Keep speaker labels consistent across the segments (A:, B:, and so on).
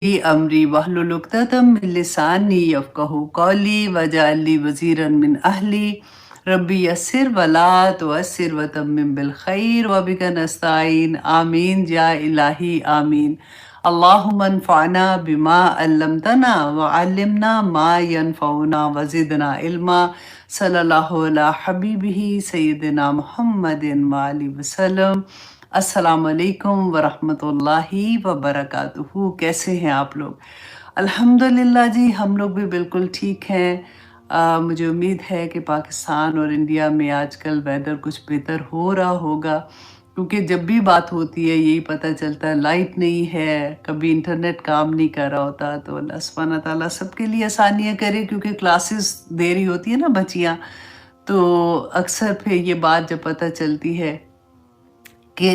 A: अमरी वहलुल उक़दतम मिन लिसानी यफ़क़हू क़ौली वजअल ली वज़ीरन मिन अहली रब्बी यस्सिर वला तुअस्सिर वतम्मिम बिल खैर व बिका नस्ताईन आमीन या इलाही आमीन। अल्लाहुम्मा अन्फ़अना बिमा अल्लमतना व अल्लिमना मा यनफ़उना व ज़िदना इल्मा। सल्लल्लाहु अला हबीबिही सय्यिदिना मुहम्मदिन व आलिहि वसल्लम। अस्सलामु अलैकुम वरहमतुल्लाहि वबरकातुहू। कैसे हैं आप लोग? अल्हम्दुलिल्लाह जी, हम लोग भी बिल्कुल ठीक हैं। मुझे उम्मीद है कि पाकिस्तान और इंडिया में आजकल वेदर कुछ बेहतर हो रहा होगा, क्योंकि जब भी बात होती है यही पता चलता है लाइट नहीं है, कभी इंटरनेट काम नहीं कर रहा होता। तो अल्लाह सुब्हाना ताला सबके लिए आसानियाँ करे, क्योंकि क्लासेस देरी होती है ना बच्चियाँ, तो अक्सर फिर ये बात जब पता चलती है कि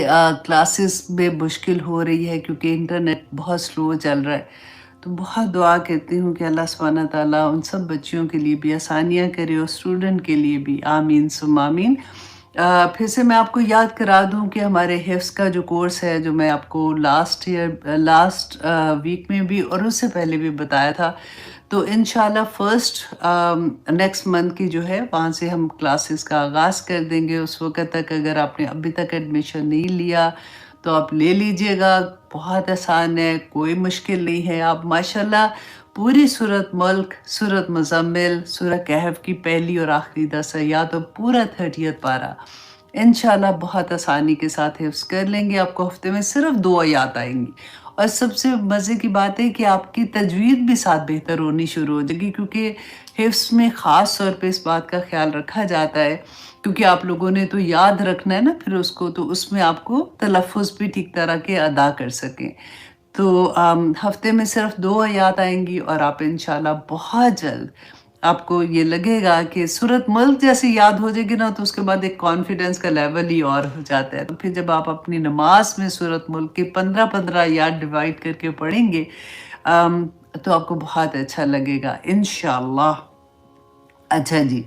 A: क्लासेस में मुश्किल हो रही है क्योंकि इंटरनेट बहुत स्लो चल रहा है, तो बहुत दुआ करती हूँ कि अल्लाह सुब्हाना ताला उन सब बच्चियों के लिए भी आसानियाँ करे और स्टूडेंट के लिए भी। आमीन सुम्मा आमीन। फिर से मैं आपको याद करा दूँ कि हमारे हिफ्ज़ का जो कोर्स है, जो मैं आपको लास्ट वीक में भी और उससे पहले भी बताया था, तो इंशाल्लाह फर्स्ट नेक्स्ट मंथ की जो है वहाँ से हम क्लासेस का आगाज़ कर देंगे। उस वक़्त तक अगर आपने अभी तक एडमिशन नहीं लिया तो आप ले लीजिएगा। बहुत आसान है, कोई मुश्किल नहीं है। आप माशाल्लाह पूरी सूरत मुल्क, सूरत मुज़म्मिल, सूरह कहफ की पहली और आखिरी 10 आयत और पूरा 30th पारा इंशाल्लाह बहुत आसानी के साथ हिफ्ज़ कर लेंगे। आपको हफ्ते में सिर्फ 2 आयत आएंगी, और सबसे मज़े की बात है कि आपकी तजवीद भी साथ बेहतर होनी शुरू हो जाएगी, क्योंकि हिफ्ज़ में ख़ास तौर पे इस बात का ख्याल रखा जाता है, क्योंकि आप लोगों ने तो याद रखना है ना फिर उसको, तो उसमें आपको तलफ़्फ़ुज़ भी ठीक तरह के अदा कर सकें। तो हफ्ते में सिर्फ 2 आयत आएंगी और आप इंशाल्लाह बहुत जल्द आपको ये लगेगा कि सूरत मुल्क जैसी याद हो जाएगी ना, तो उसके बाद एक कॉन्फिडेंस का लेवल ही और हो जाता है। तो फिर जब आप अपनी नमाज में सूरत मुल्क के 15-15 आयत डिवाइड करके पढ़ेंगे, तो आपको बहुत अच्छा लगेगा इंशाल्लाह। अच्छा जी,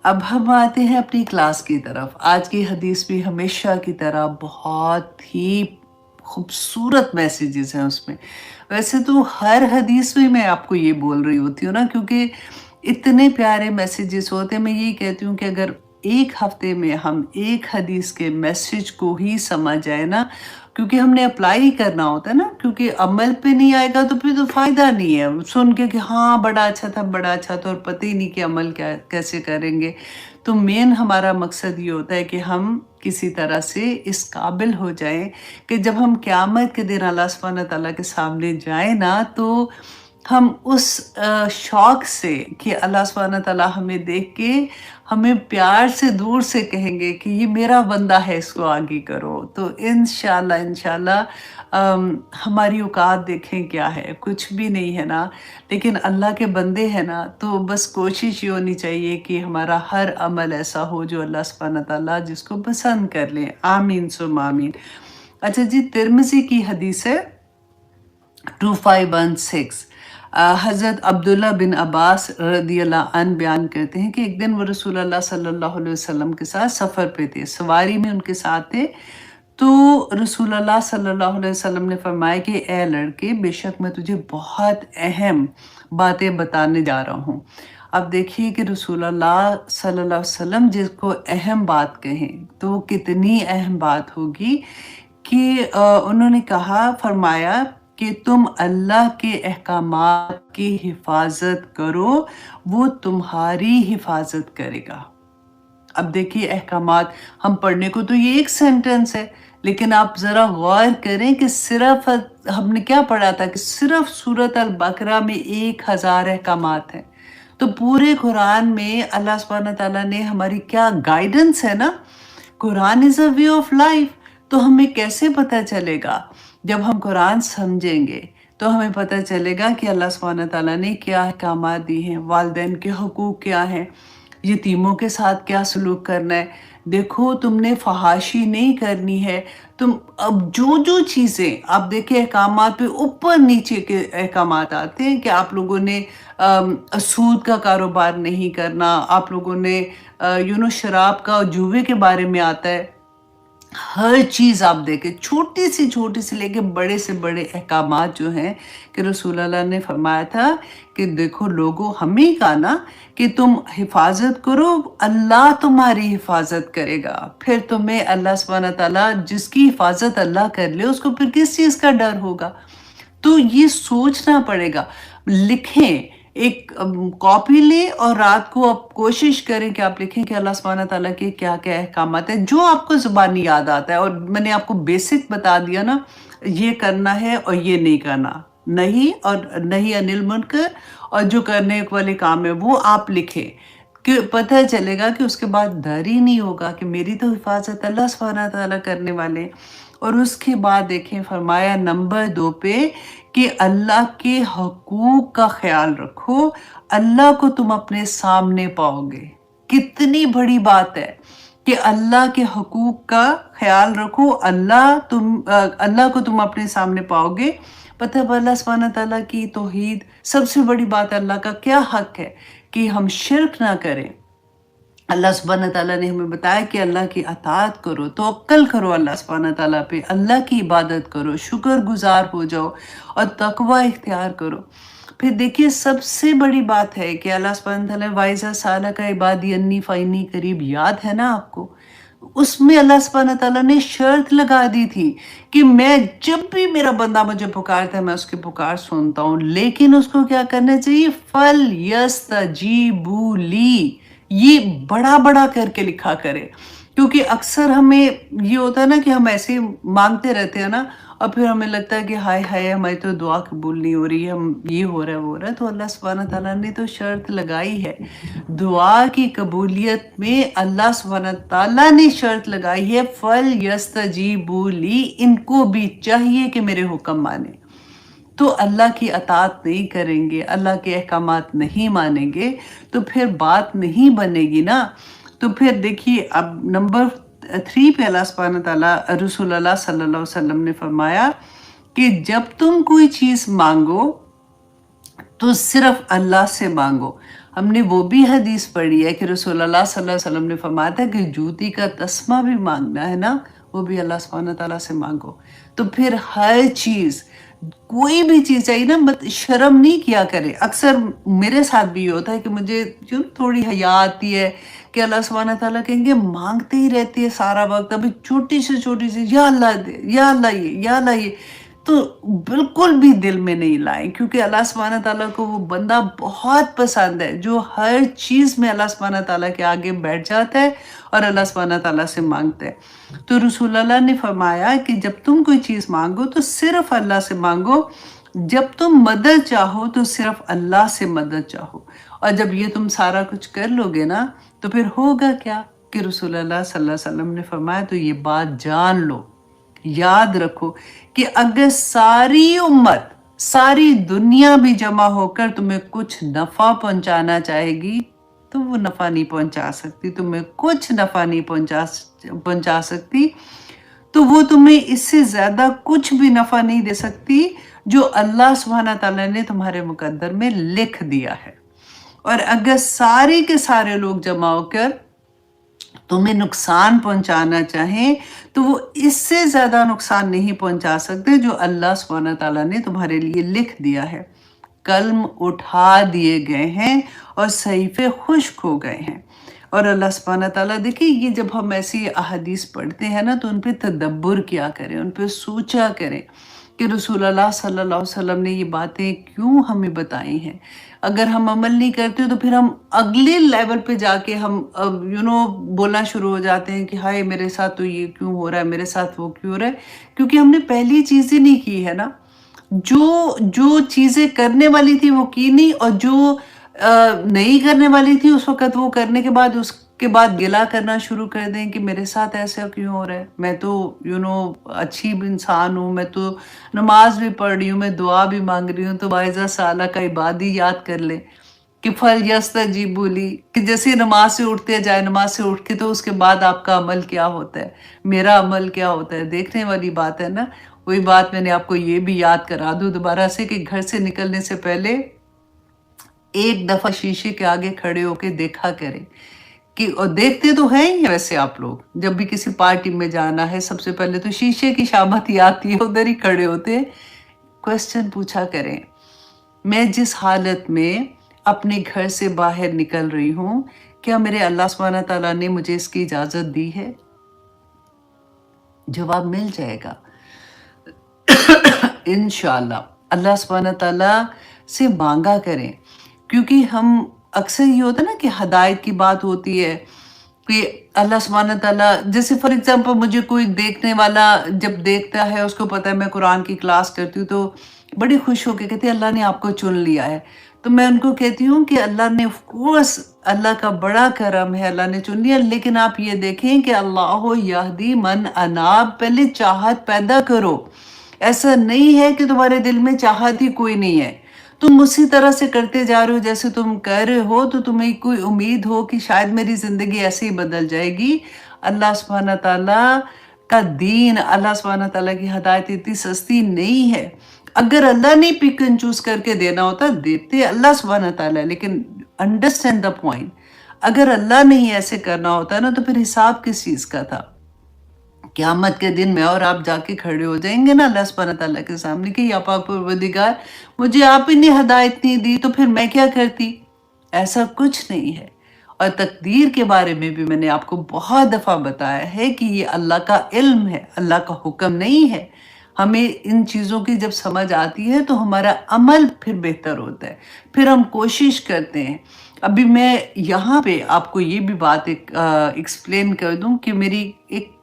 A: अब हम आते हैं अपनी क्लास की तरफ। आज की हदीस भी हमेशा की तरह बहुत ही खूबसूरत मैसेजेस हैं उसमें। वैसे तो हर हदीस में मैं आपको ये बोल रही होती हूँ ना, क्योंकि इतने प्यारे मैसेजेस होते हैं। मैं यही कहती हूँ कि अगर एक हफ्ते में हम एक हदीस के मैसेज को ही समझ जाए ना, क्योंकि हमने अप्लाई करना होता है ना, क्योंकि अमल पे नहीं आएगा तो फिर तो फ़ायदा नहीं है सुन के कि हाँ बड़ा अच्छा था, बड़ा अच्छा था, और पता ही नहीं कि अमल क्या कैसे करेंगे। तो मेन हमारा मकसद ये होता है कि हम किसी तरह से इस काबिल हो जाएं कि जब हम क़यामत के दिन अल्लाह सुब्हाना ताला के सामने जाएं ना, तो हम उस शौक़ से कि अल्लाह सुब्हाना ताला हमें देख के हमें प्यार से दूर से कहेंगे कि ये मेरा बंदा है, इसको आगे करो। तो इंशाल्लाह इंशाल्लाह हमारी औकात देखें क्या है, कुछ भी नहीं है ना, लेकिन अल्लाह के बंदे हैं ना, तो बस कोशिश ये होनी चाहिए कि हमारा हर अमल ऐसा हो जो अल्लाह सुब्हाना ताला जिसको पसंद कर लें। आमीन सुम्मा आमीन। अच्छा जी, तिर्मिज़ी की हदीस है 2516। हज़रत अब्दुल्ला बिन अब्बास रदियल्लाहु अन्हु बयान करते हैं कि एक दिन वो रसूलुल्लाह सल्लल्लाहु अलैहि वसल्लम के साथ सफ़र पे थे, सवारी में उनके साथ थे। तो रसूलुल्लाह सल्लल्लाहु अलैहि वसल्लम ने फरमाया कि ए लड़के, बेशक मैं तुझे बहुत अहम बातें बताने जा रहा हूँ। अब देखिए कि रसूलुल्लाह सल्लल्लाहु अलैहि वसल्लम जिसको अहम बात कहें तो वो कितनी अहम बात होगी कि उन्होंने फरमाया कि तुम अल्लाह के अहकामात की हिफाजत करो, वो तुम्हारी हिफाजत करेगा। अब देखिए अहकामात हम पढ़ने को तो ये एक सेंटेंस है, लेकिन आप ज़रा गौर करें कि सिर्फ हमने क्या पढ़ा था कि सिर्फ सूरत अल बकरा में 1000 अहकामात हैं। तो पूरे कुरान में अल्लाह सुब्हाना ताला ने हमारी क्या गाइडेंस है ना, Quran is a way of life. तो हमें कैसे पता चलेगा? जब हम कुरान समझेंगे तो हमें पता चलेगा कि अल्लाह सुब्हाना ताला ने क्या अहकामात दिए हैं, वालिदैन के हुकूक क्या हैं, यतीमों के साथ क्या सलूक करना है। देखो, तुमने फ़हाशी नहीं करनी है। तुम अब जो चीज़ें आप देखिए अहकामात पे ऊपर नीचे के अहकामात आते हैं कि आप लोगों ने सूद का कारोबार नहीं करना, आप लोगों ने शराब का और जुए के बारे में आता है, हर चीज़ आप देखें, छोटी सी लेके बड़े से बड़े अहकामात जो हैं कि रसूल अल्लाह ने फरमाया था कि देखो लोगों, हमें कहा ना कि तुम हिफाज़त करो, अल्लाह तुम्हारी हिफाज़त करेगा। फिर तुम्हें अल्लाह सुब्हानहू व तआला, जिसकी हिफाज़त अल्लाह कर ले उसको फिर किस चीज़ का डर होगा? तो ये सोचना पड़ेगा। लिखें, एक कॉपी लें और रात को आप कोशिश करें कि आप लिखें कि अल्लाह सुब्हानहू व तआला के क्या-क्या अहकामात हैं, जो आपको ज़ुबानी याद आता है। और मैंने आपको बेसिक बता दिया ना, ये करना है और ये नहीं करना। नहीं और नहीं अनिल मुनकर, और जो करने वाले काम है वो आप लिखें, कि पता चलेगा कि उसके बाद डर ही नहीं होगा कि मेरी तो हिफाज़त अल्लाह सुब्हानहू व तआला करने वाले हैं। और उसके बाद देखें, फरमाया नंबर 2 पे कि अल्लाह के हकूक़ का ख़्याल रखो, अल्लाह को तुम अपने सामने पाओगे। कितनी बड़ी बात है कि अल्लाह के हकूक़ का ख़्याल रखो, अल्लाह को तुम अपने सामने पाओगे। पता है अल्लाह सुब्हानहू व तआला की तौहीद, सबसे बड़ी बात अल्लाह का क्या हक़ है कि हम शिर्क ना करें। अल्लाह सुब्हानहू व तआला ने हमें बताया कि अल्लाह की अताअत करो, तवक्कल करो अल्लाह सुब्हानहू व तआला पे, अल्लाह की इबादत करो, शुक्रगुज़ार हो जाओ और तक़वा इख्तियार करो। फिर देखिए, सबसे बड़ी बात है कि अल्लाह सुब्हानहू व तआला वाइज़ा सालका इबादी अन्नी फ़इन्नी करीब, याद है ना आपको? उसमें अल्लाह सुब्हानहू व तआला ने शर्त लगा दी थी कि मैं जब भी मेरा बंदा मुझे पुकारता है मैं उसकी पुकार सुनता हूँ, लेकिन उसको क्या करना चाहिए? फल यस्तजीबू ली, ये बड़ा-बड़ा करके लिखा करें। क्योंकि अक्सर हमें ये होता है ना कि हम ऐसे ही माँगते रहते हैं ना, और फिर हमें लगता है कि हाय हाय हमारी तो दुआ कबूल नहीं हो रही है, हम ये हो रहा है वो हो रहा है। तो अल्लाह सुब्हानहू व तआला ने तो शर्त लगाई है, दुआ की कबूलियत में अल्लाह सुब्हानहू व तआला ने शर्त लगाई है, फल यस्तजीबू ली, इनको भी चाहिए कि मेरे हुक्म माने। तो अल्लाह की अताअत नहीं करेंगे, अल्लाह के अहकामात नहीं मानेंगे, तो फिर बात नहीं बनेगी ना। तो फिर देखिए, अब नंबर 3 पे अल्लाह सुब्हानहू व तआला, रसूल अल्लाह सल्लल्लाहु अलैहि वसल्लम ने फरमाया कि जब तुम कोई चीज़ मांगो तो सिर्फ अल्लाह से मांगो। हमने वो भी हदीस पढ़ी है कि रसूल अल्लाह सल्लल्लाहु अलैहि वसल्लम ने फरमाया था कि जूती का तस्मा भी मांगना है ना, वो भी अल्लाह सुब्हानहू व तआला से मांगो। तो फिर हर चीज़, कोई भी चीज़ चाहिए ना, मत शर्म नहीं किया करें। अक्सर मेरे साथ भी ये होता है कि मुझे जो थोड़ी हया आती है कि अल्लाह सुब्हानहू व तआला कहेंगे, मांगते ही रहती है सारा वक्त, अभी छोटी से या अल्लाह दे, या अल्लाह ये, या अल्लाह ये, तो बिल्कुल भी दिल में नहीं लाएं, क्योंकि अल्लाह सुब्हानहू व तआला को वो बंदा बहुत पसंद है जो हर चीज़ में अल्लाह सुब्हानहू व तआला के आगे बैठ जाता है और अल्लाह सुब्हानहू व तआला से मांगता है। तो रसूल अल्लाह ने फरमाया कि जब तुम कोई चीज़ मांगो तो सिर्फ अल्लाह से मांगो, जब तुम मदद चाहो तो सिर्फ अल्लाह से मदद चाहो। और जब ये तुम सारा कुछ कर लोगे ना, तो फिर होगा क्या कि रसूल अल्लाह सल्लल्लाहु अलैहि वसल्लम ने फरमाया, तो ये बात जान लो, याद रखो कि अगर सारी उम्मत, सारी दुनिया भी जमा होकर तुम्हें कुछ नफ़ा पहुंचाना चाहेगी तो वो नफ़ा नहीं पहुंचा सकती, तुम्हें कुछ नफ़ा नहीं पहुंचा सकती। तो वो तुम्हें इससे ज़्यादा कुछ भी नफ़ा नहीं दे सकती जो अल्लाह सुब्हानहू व तआला ने तुम्हारे मुकद्दर में लिख दिया है। और अगर सारे के सारे लोग जमा होकर तुम्हें नुकसान पहुंचाना चाहें तो वो इससे ज़्यादा नुकसान नहीं पहुंचा सकते जो अल्लाह सुब्हानहू व तआला ने तुम्हारे लिए लिख दिया है। कलम उठा दिए गए हैं और सहीफ़े खुश्क हो गए हैं। और अल्लाह सुब्हानहू व तआला, देखिए, ये जब हम ऐसी अहादीस पढ़ते हैं ना, तो उन पे तदब्बुर किया करें, उन पे सोचा करें कि रसूल अल्लाह सल्लल्लाहु अलैहि वसल्लम ने ये बातें क्यों हमें बताई हैं। अगर हम अमल नहीं करते तो फिर हम अगले लेवल पे जाके हम बोलना शुरू हो जाते हैं कि हाय मेरे साथ तो ये क्यों हो रहा है, मेरे साथ वो क्यों हो रहा है, क्योंकि हमने पहली चीज़ें नहीं की है ना। जो चीज़ें करने वाली थी वो की नहीं, और जो नहीं करने वाली थी उस वक़्त वो करने के बाद, उसके बाद गिला करना शुरू कर दें कि मेरे साथ ऐसा क्यों हो रहा है, मैं तो अच्छी इंसान हूँ, मैं तो नमाज भी पढ़ रही हूँ, मैं दुआ भी मांग रही हूँ। तो वाइज़ा साला का इबादी याद कर लें कि फल यस्तजीबू ली, कि जैसे नमाज से उठते हैं, जाए नमाज से उठ के, तो उसके बाद आपका अमल क्या होता है, मेरा अमल क्या होता है, देखने वाली बात है ना। वही बात मैंने आपको ये भी याद करा दूँ दोबारा से कि घर से निकलने से पहले एक दफ़ा शीशे के आगे खड़े होके देखा करें کہ اور دیکھتے تو ہیں ہی ویسے آپ لوگ، جب بھی کسی پارٹی میں جانا ہے سب سے پہلے تو شیشے کی شامت ہی آتی ہے، ادھر ہی کھڑے ہوتے ہیں۔ کوسچن پوچھا کریں، میں جس حالت میں اپنے گھر سے باہر نکل رہی ہوں، کیا میرے اللہ سبحانہ تعالیٰ نے مجھے اس کی اجازت دی ہے؟ جواب مل جائے گا انشاءاللہ۔ اللہ سبحانہ تعالیٰ سے مانگا کریں، کیونکہ ہم اکثر یہ ہوتا ہے نا کہ ہدایت کی بات ہوتی ہے کہ اللہ سبحانہ تعالیٰ، جیسے فار ایگزامپل مجھے کوئی دیکھنے والا جب دیکھتا ہے، اس کو پتہ ہے میں قرآن کی کلاس کرتی ہوں، تو بڑی خوش ہو کے کہتے ہیں اللہ نے آپ کو چن لیا ہے۔ تو میں ان کو کہتی ہوں کہ اللہ نے آف کورس، اللہ کا بڑا کرم ہے، اللہ نے چن لیا، لیکن آپ یہ دیکھیں کہ اللہ یہدی من اناب، پہلے چاہت پیدا کرو۔ ایسا نہیں ہے کہ تمہارے دل میں چاہت ہی کوئی نہیں ہے، تم اسی طرح سے کرتے جا رہے ہو جیسے تم کر رہے ہو، تو تمہیں کوئی امید ہو کہ شاید میری زندگی ایسے ہی بدل جائے گی۔ اللہ سبحانہ تعالیٰ کا دین، اللہ سبحانہ تعالیٰ کی ہدایت اتنی سستی نہیں ہے۔ اگر اللہ نے پک اینڈ چوز کر کے دینا ہوتا، دیتے اللہ سبحانہ تعالیٰ، لیکن انڈرسٹینڈ دا پوائنٹ، اگر اللہ نے ہی ایسے کرنا ہوتا نا تو پھر حساب کس چیز کا تھا؟ قیامت کے دن میں اور آپ جا کے کھڑے ہو جائیں گے نا اللہ سبحانہ تعالیٰ کے سامنے کہ یا پاک پروردگار، مجھے آپ ہی نے ہدایت نہیں دی تو پھر میں کیا کرتی؟ ایسا کچھ نہیں ہے۔ اور تقدیر کے بارے میں بھی میں نے آپ کو بہت دفعہ بتایا ہے کہ یہ اللہ کا علم ہے، اللہ کا حکم نہیں ہے۔ ہمیں ان چیزوں کی جب سمجھ آتی ہے تو ہمارا عمل پھر بہتر ہوتا ہے، پھر ہم کوشش کرتے ہیں۔ ابھی میں یہاں پہ آپ کو یہ بھی بات ایکسپلین کر دوں کہ میری ایک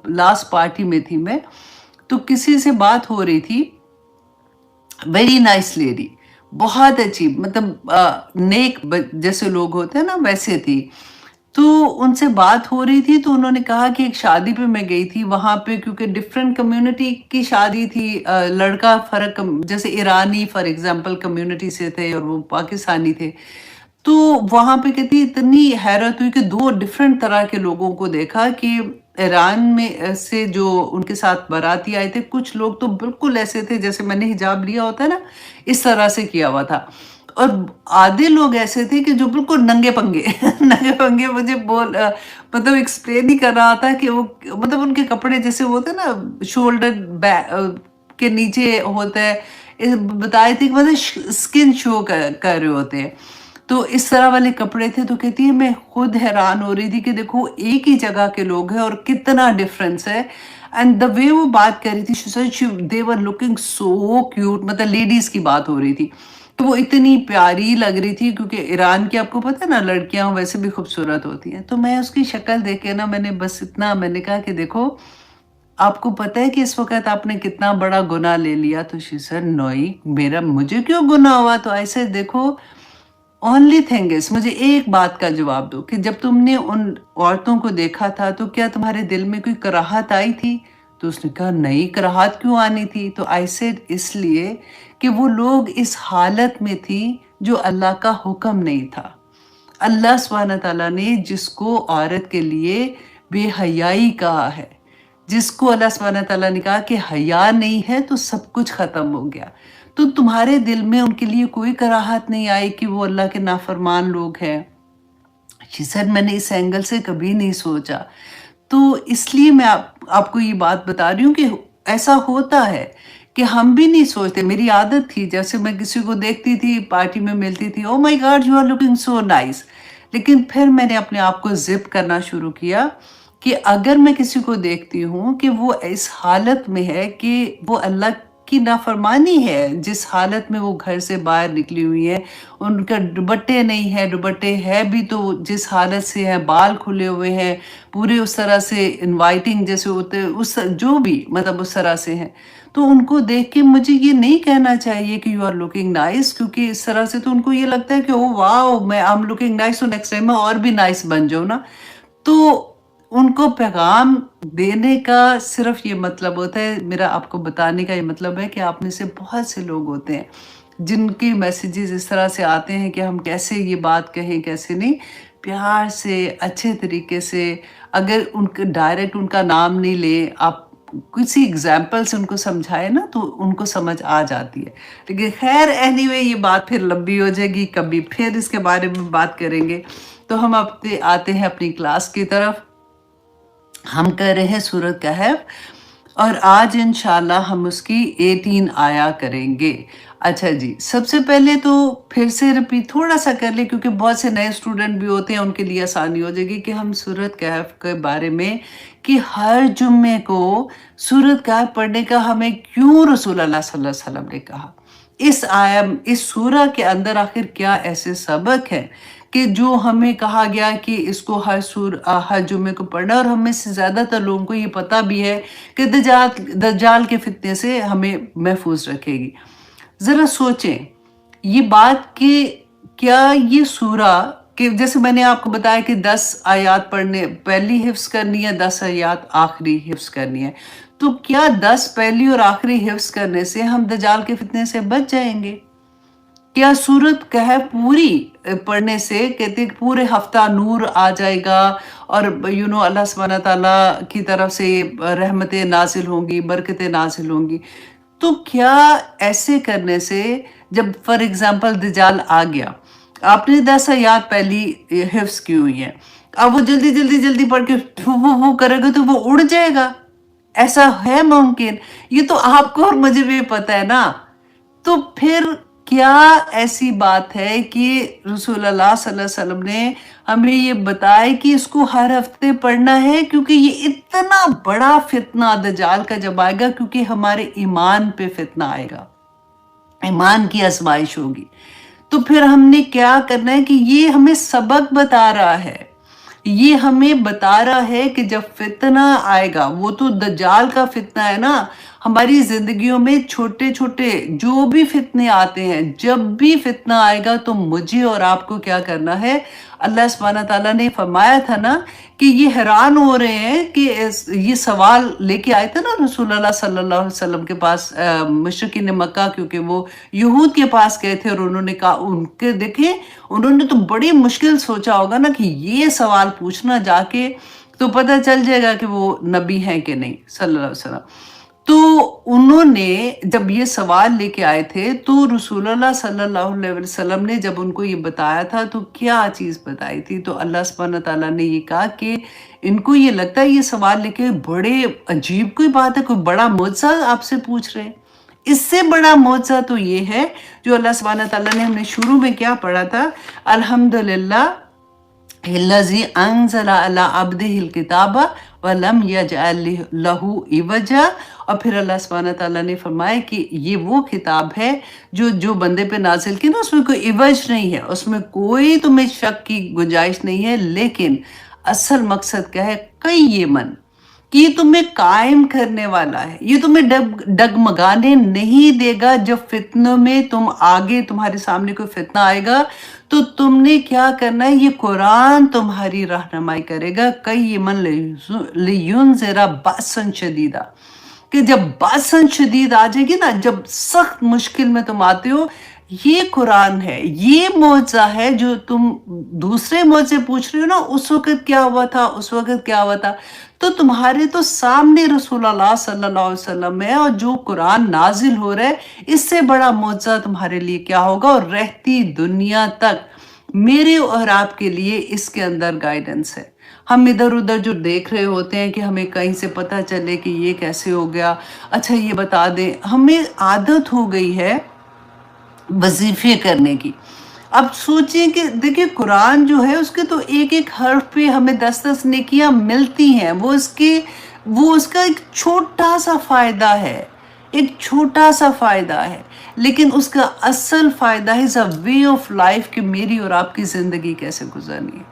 A: لاسٹ پارٹی میں تھی میں، تو کسی سے بات ہو رہی تھی، ویری نائس لیڈی، بہت اچھی، مطلب نیک جیسے لوگ ہوتے ہیں نا ویسے تھی۔ تو ان سے بات ہو رہی تھی تو انہوں نے کہا کہ ایک شادی پہ میں گئی تھی، وہاں پہ کیونکہ ڈفرینٹ کمیونٹی کی شادی تھی، لڑکا فرق جیسے ایرانی فار ایگزامپل کمیونٹی سے تھے اور وہ پاکستانی تھے۔ تو وہاں پہ کہتی اتنی حیرت ہوئی کہ دو ڈفرینٹ طرح کے لوگوں کو دیکھا کہ ایران میں سے جو ان کے ساتھ باراتی آئے تھے، کچھ لوگ تو بالکل ایسے تھے جیسے میں نے حجاب لیا ہوتا ہے نا، اس طرح سے کیا ہوا تھا، اور آدھے لوگ ایسے تھے کہ جو بالکل ننگے پنگے ننگے پنگے، مجھے مطلب ایکسپلین ہی کر رہا تھا کہ وہ مطلب ان کے کپڑے جیسے ہوتے ہیں نا شولڈر کے نیچے ہوتا ہے، بتائے تھے کہ مطلب اسکن شو کر رہے ہوتے ہیں، تو اس طرح والے کپڑے تھے۔ تو کہتی ہے میں خود حیران ہو رہی تھی کہ دیکھو ایک ہی جگہ کے لوگ ہیں اور کتنا ڈفرینس ہے۔ اینڈ دا وے وہ بات کر رہی تھی، they were looking so cute، مطلب لیڈیز کی بات ہو رہی تھی، تو وہ اتنی پیاری لگ رہی تھی، کیونکہ ایران کی آپ کو پتہ ہے نا لڑکیاں ویسے بھی خوبصورت ہوتی ہیں۔ تو میں اس کی شکل دیکھ کے نا میں نے بس اتنا میں نے کہا کہ دیکھو آپ کو پتہ ہے کہ اس وقت آپ نے کتنا بڑا گناہ لے لیا؟ تو she said نوئی مجھے کیوں گناہ ہوا؟ تو ایسے دیکھو اونلی تھنگ از، مجھے ایک بات کا جواب دو کہ جب تم نے ان عورتوں کو دیکھا تھا تو کیا تمہارے دل میں کوئی کراہت آئی تھی؟ تو اس نے کہا نہیں، کراہت کیوں آنی تھی؟ تو I said اس لیے کہ وہ لوگ اس حالت میں تھی جو اللہ کا حکم نہیں تھا۔ اللہ سبحانہ تعالیٰ نے جس کو عورت کے لیے بے حیائی کہا ہے، جس کو اللہ سبحانہ تعالیٰ نے کہا کہ حیا نہیں ہے، تو سب کچھ ختم ہو گیا۔ تو تمہارے دل میں ان کے لیے کوئی کراہت نہیں آئی کہ وہ اللہ کے نافرمان لوگ ہیں؟ میں نے اس اینگل سے کبھی نہیں سوچا۔ تو اس لیے میں آپ کو یہ بات بتا رہی ہوں کہ ایسا ہوتا ہے کہ ہم بھی نہیں سوچتے۔ میری عادت تھی، جیسے میں کسی کو دیکھتی تھی، پارٹی میں ملتی تھی، oh my God you are looking so nice, لیکن پھر میں نے اپنے آپ کو زپ کرنا شروع کیا کہ اگر میں کسی کو دیکھتی ہوں کہ وہ اس حالت میں ہے کہ وہ اللہ کی نافرمانی ہے، جس حالت میں وہ گھر سے باہر نکلی ہوئی ہے، ان کا دوپٹے نہیں ہے، دوپٹے ہے بھی تو جس حالت سے ہے، بال کھلے ہوئے ہیں، پورے اس طرح سے انوائٹنگ جیسے ہوتے اس جو بھی مطلب اس طرح سے ہیں، تو ان کو دیکھ کے مجھے یہ نہیں کہنا چاہیے کہ یو آر لوکنگ نائس، کیونکہ اس طرح سے تو ان کو یہ لگتا ہے کہ او واو میں آئی ایم لوکنگ نائس، تو نیکسٹ ٹائم میں اور بھی نائس بن جاؤں نا۔ تو ان کو پیغام دینے کا صرف یہ مطلب ہوتا ہے، میرا آپ کو بتانے کا یہ مطلب ہے کہ آپ میں سے بہت سے لوگ ہوتے ہیں جن کی میسیجز اس طرح سے آتے ہیں کہ ہم کیسے یہ بات کہیں، کیسے نہیں، پیار سے اچھے طریقے سے، اگر ان کا ڈائریکٹ ان کا نام نہیں لیں، آپ किसी एग्जाम्पल से उनको समझाए ना तो उनको समझ आ जाती है। लेकिन खैर एनीवे ये बात फिर लंबी हो जाएगी, कभी फिर इसके बारे में बात करेंगे। तो हम आते हैं अपनी क्लास की तरफ। हम कर रहे हैं सूरत कहफ और आज इंशाल्लाह हम उसकी 18 आया करेंगे। अच्छा जी, सबसे पहले तो फिर से रिपीट थोड़ा सा कर ले, क्योंकि बहुत से नए स्टूडेंट भी होते हैं, उनके लिए आसानी हो जाएगी कि हम सूरत कहफ के बारे में कि हर जुम्मे को सूरत कहफ पढ़ने का हमें क्यों रसूल अल्लाह सल्लल्लाहु अलैहि वसल्लम ने कहा। इस सूरा के अंदर आखिर क्या ऐसे सबक हैं कि जो हमें कहा गया कि इसको हर जुम्मे को पढ़ना, और हमें से ज़्यादातर लोगों को ये पता भी है कि दज्जाल के फितने से हमें महफूज रखेगी। ज़रा सोचें ये बात कि क्या ये सूरा कि जैसे मैंने आपको बताया कि 10 आयत पढ़ने पहली हिफ्ज़ करनी है, 10 आयत आखिरी हिफ्ज़ करनी है, तो क्या 10 पहली और आखिरी हिफ्ज़ करने से हम दज्जाल के फितने से बच जाएंगे? क्या सूरत कहफ पूरी पढ़ने से कहते पूरे हफ्ता नूर आ जाएगा और अल्लाह सुब्हानहू तआला की तरफ से रहमतें नाजिल होंगी, बरकतें नाजिल होंगी? तो क्या ऐसे करने से जब फॉर एग्जांपल दज्जाल आ गया, आपने 10 आयत पहली हिफ्ज़ की हुई है, अब वो जल्दी पढ़ के वो करेगा तो वो उड़ जाएगा? ऐसा है मुमकिन? ये तो आपको और मुझे भी पता है ना। तो फिर क्या ऐसी बात है कि रसूल अल्लाह सल्लल्लाहु अलैहि वसल्लम ने हमें ये बताया कि इसको हर हफ्ते पढ़ना है, क्योंकि ये इतना बड़ा फितना दज्जाल का जब आएगा, क्योंकि हमारे ईमान पे फितना आएगा, ईमान की आजमाइश होगी। तो फिर हमने क्या करना है कि ये हमें सबक बता रहा है, ये हमें बता रहा है कि जब फितना आएगा, वो तो दज्जाल का फितना है ना, हमारी जिंदगियों में छोटे छोटे जो भी फितने आते हैं, जब भी फितना आएगा तो मुझे और आपको क्या करना है। अल्लाह सुब्हानहू तआला ने फरमाया था ना कि ये हैरान हो रहे हैं कि ये सवाल लेके आए थे ना रसूल अल्लाह सल्लल्लाहु अलैहि वसल्लम के पास मुशरिकीन मक्का, क्योंकि वो यहूद के पास गए थे और उन्होंने कहा, उनके देखे उन्होंने तो बड़ी मुश्किल सोचा होगा ना कि ये सवाल पूछना जाके तो पता चल जाएगा कि वो नबी हैं कि नहीं सल्लल्लाहु अलैहि वसल्लम। तो उन्होंने जब ये सवाल लेके आए थे तो रसूलुल्लाह सल्लल्लाहु अलैहि वसल्लम ने जब उनको ये बताया था तो क्या चीज़ बताई थी, तो अल्लाह सुब्हानहू तआला ने ये कहा कि इनको ये लगता है ये सवाल लेके बड़े अजीब कोई बात है, कोई बड़ा मुआजिज़ा आपसे पूछ रहे हैं। इससे बड़ा मुआजिज़ा तो ये है जो अल्लाह सुब्हानहू तआला ने, हमने शुरू में क्या पढ़ा था, अल्हम्दुलिल्लाह हिल्लज़ी अंज़ला अला अब्दिहिल किताबा वलम यजअल लहू इवजा। और फिर अल्लाह सुब्हानहू तआला ने फरमाया कि ये वो किताब है जो बंदे पे नाजिल की ना, उसमें कोई इवज नहीं है, उसमें कोई तुम्हें शक की गुंजाइश नहीं है, लेकिन असल मकसद क्या है, क़य्यिमन, कि ये तुम्हें कायम करने वाला है, ये तुम्हें डगमगाने नहीं देगा। जब फितनों में तुम आगे, तुम्हारे सामने कोई फितना आएगा तो तुमने क्या करना है, ये कुरान तुम्हारी रहनुमाई करेगा। क़य्यिमन लियुनज़िरा बअसन शदीदा, कि जब बअसन शदीद आ जाएगी ना, जब सख्त मुश्किल में तुम आते हो, ये कुरान है, ये मौज़ा है। जो तुम दूसरे मौज़े पूछ रहे हो ना, उस वक़्त क्या हुआ था, उस वक़्त क्या हुआ था, तो तुम्हारे तो सामने रसूलुल्लाह सल्लल्लाहु अलैहि वसल्लम है, और जो कुरान नाजिल हो रहा है, इससे बड़ा मौज़ा तुम्हारे लिए क्या होगा। और रहती दुनिया तक मेरे और आपके लिए इसके अंदर गाइडेंस है। हम इधर उधर जो देख रहे होते हैं कि हमें कहीं से पता चले कि ये कैसे हो गया, अच्छा ये बता दें, हमें आदत हो गई है वजीफे करने की। अब सोचिए कि देखिए कुरान जो है उसके तो एक एक हर्फ पे हमें 10-10 नेकियां मिलती हैं। वो उसका एक छोटा सा फ़ायदा है, एक छोटा सा फ़ायदा है, लेकिन उसका असल फ़ायदा है अ वे ऑफ लाइफ कि मेरी और आपकी ज़िंदगी कैसे गुजरनी है।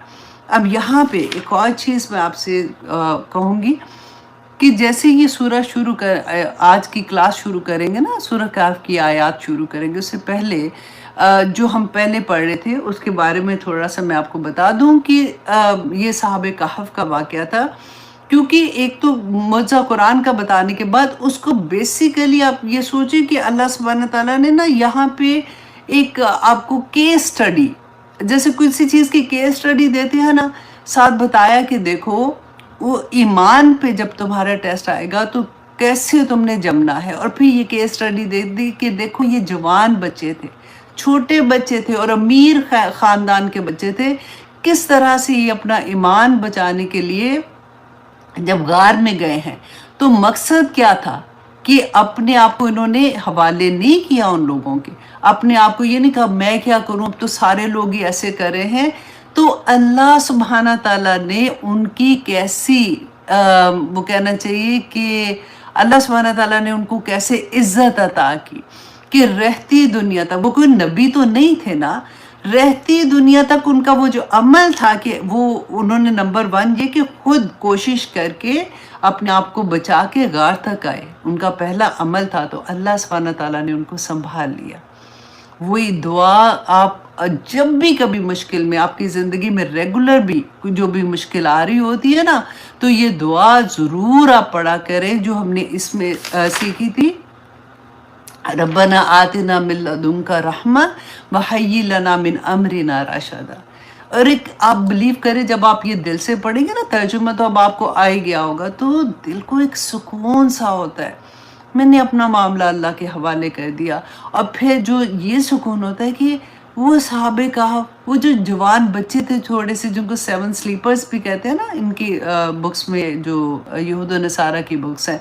A: अब यहाँ पे एक और चीज़ मैं आपसे कहूँगी कि जैसे ये सूरह आज की क्लास शुरू करेंगे ना, सूरह कहफ की आयत शुरू करेंगे, उससे पहले जो हम पहले पढ़ रहे थे उसके बारे में थोड़ा सा मैं आपको बता दूं कि ये साहब कहफ का वाक़या था। क्योंकि एक तो मुआज़ा कुरान का बताने के बाद उसको बेसिकली आप ये सोचिए कि अल्लाह सुब्हानहू तआला ने ना यहाँ पे एक आपको केस स्टडी, जैसे किसी चीज़ की केस स्टडी देते हैं ना, साथ बताया कि देखो वो ईमान पे जब तुम्हारा टेस्ट आएगा तो कैसे तुमने जमना है। और फिर ये केस स्टडी देख दी कि देखो ये जवान बच्चे थे, छोटे बच्चे थे और अमीर ख़ानदान के बच्चे थे, किस तरह से ये अपना ईमान बचाने के लिए जब गार में गए हैं तो मकसद क्या था कि अपने आप को इन्होंने हवाले नहीं किया उन लोगों के, अपने आप को ये नहीं कहा मैं क्या करूं, अब तो सारे लोग ही ऐसे कर रहे हैं। तो अल्लाह सुब्हाना ताला ने उनकी कैसी वो कहना चाहिए कि अल्लाह सुब्हाना ताला ने उनको कैसे इज्जत अता की कि रहती दुनिया तक, वो कोई नबी तो नहीं थे ना, रहती दुनिया तक उनका वो जो अमल था कि वो उन्होंने नंबर 1 ये कि खुद कोशिश करके अपने आप को बचा के गार तक आए, उनका पहला अमल था। तो अल्लाह सुब्हाना ताला ने उनको संभाल लिया। वही दुआ आप जब भी कभी मुश्किल में आपकी ज़िंदगी में रेगुलर भी जो भी मुश्किल आ रही होती है ना, तो ये दुआ ज़रूर आप पढ़ा करें जो हमने इसमें सीखी थी, रब्बना आतिना मिन लदुनका रहमा व हय्यि लना मिन अमरिना रशदा। और एक आप बिलीव करें जब आप ये दिल से पढ़ेंगे ना, तर्जुमा तो अब आपको आ ही गया होगा, तो दिल को एक सुकून सा होता है। मैंने अपना मामला अल्लाह के हवाले कर दिया। और फिर जो ये सुकून होता है कि वो सहाबे कहा, वो जो जवान बच्चे थे थोड़े से, जिनको 7 स्लीपर्स भी कहते हैं ना इनकी बुक्स में, जो यहूद व नसारा की बुक्स हैं,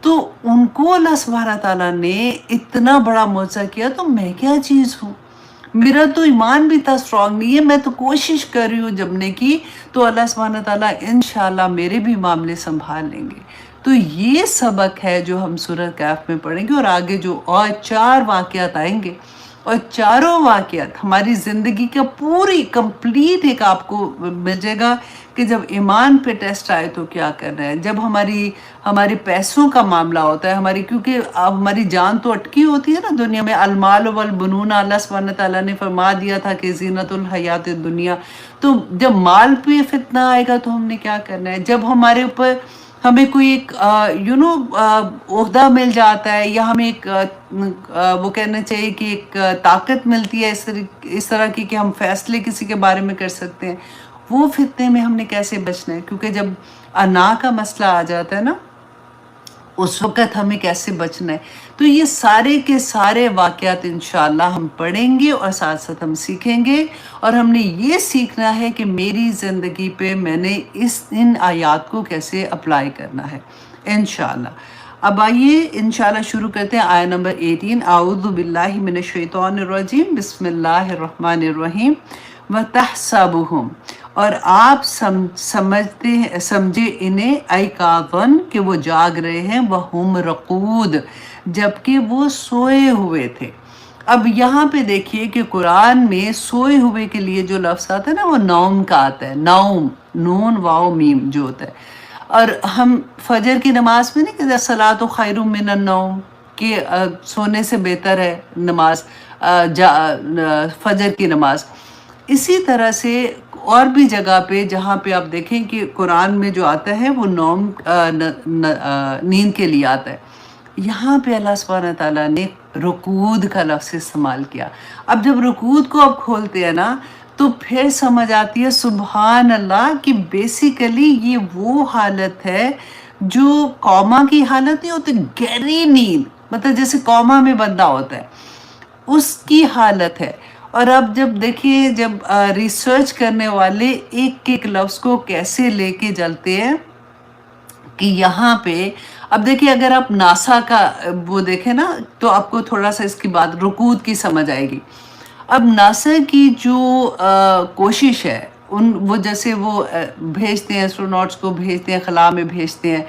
A: तो उनको अल्लाह सुब्हाना ताला ने इतना बड़ा मौजज़ा किया। तो मैं क्या चीज़ हूँ, मेरा तो ईमान भी इतना स्ट्रॉन्ग नहीं है, मैं तो कोशिश कर रही हूँ जमने की, तो अल्लाह सुब्हाना ताला इंशाअल्लाह मेरे भी मामले संभाल लेंगे। तो ये सबक है जो हम सूरह कहफ में पढ़ेंगे। और आगे जो और 4 वाक़यात आएंगे, और चारों वाक़यात हमारी ज़िंदगी का पूरी कंप्लीट एक आपको मिल जाएगा कि जब ईमान पे टेस्ट आए तो क्या करना है, जब हमारे पैसों का मामला होता है, हमारी, क्योंकि अब हमारी जान तो अटकी होती है ना दुनिया में। अलमाल वल बनून, अल्लाह सुब्हाना ताला ने फरमा दिया था कि ज़ीनतुल हयात दुनिया। तो जब माल पे फितना आएगा तो हमने क्या करना है, जब हमारे ऊपर हमें कोई एक ओहदा मिल जाता है, या हमें एक वो कहना चाहिए कि एक ताकत मिलती है इस तरह की कि हम फैसले किसी के बारे में कर सकते हैं, वो फितने में हमने कैसे बचना है। क्योंकि जब अना का मसला आ जाता है ना, उस वक़्त हमें कैसे बचना है। तो ये सारे के सारे वाक़यात इंशाअल्लाह हम पढ़ेंगे और साथ साथ हम सीखेंगे। और हमने ये सीखना है कि मेरी ज़िंदगी पे मैंने इन आयात को कैसे अप्लाई करना है इंशाअल्लाह। अब आइए इंशाअल्लाह शुरू करते हैं आया नंबर 18। आऊज़ु बिल्लाहि मिनश शैतानिर रजीम, बिस्मिल्लाहिर रहमानिर रहीम। व तहसबुहुम, और आप समझे इन्हें ऐकाज़न कि वो जाग रहे हैं, वह हुम रक़ूद, जबकि वो सोए हुए थे। अब यहाँ पे देखिए कि कुरान में सोए हुए के लिए जो लफ्ज़ आता है ना, वो नौम का आता है, नौम, नून वाओ मीम जो होता है। और हम फजर की नमाज में नहीं कहते सलातो खैरुम मिनन नौम, कि सोने से बेहतर है नमाज, फजर की नमाज। इसी तरह से और भी जगह पे जहाँ पे आप देखें कि कुरान में जो आता है वो नौम नींद के लिए आता है, यहाँ पे अल्लाह सुब्हाना ताला ने रुकूद का लफ्ज़ इस्तेमाल किया। अब जब रुकूद को आप खोलते हैं ना, तो फिर समझ आती है सुबहान अल्लाह कि बेसिकली ये वो हालत है जो कौमा की हालत नहीं होती, गहरी नींद, मतलब जैसे कौमा में बंदा होता है उसकी हालत है। और अब जब देखिए, जब रिसर्च करने वाले एक एक लफ्ज़ को कैसे लेके चलते हैं कि यहाँ पे, अब देखिए अगर आप नासा का वो देखें ना, तो आपको थोड़ा सा इसकी बात रुकूद की समझ आएगी। अब नासा की जो कोशिश है, वो जैसे वो भेजते हैं, एस्ट्रोनॉट्स को भेजते हैं, खला में भेजते हैं,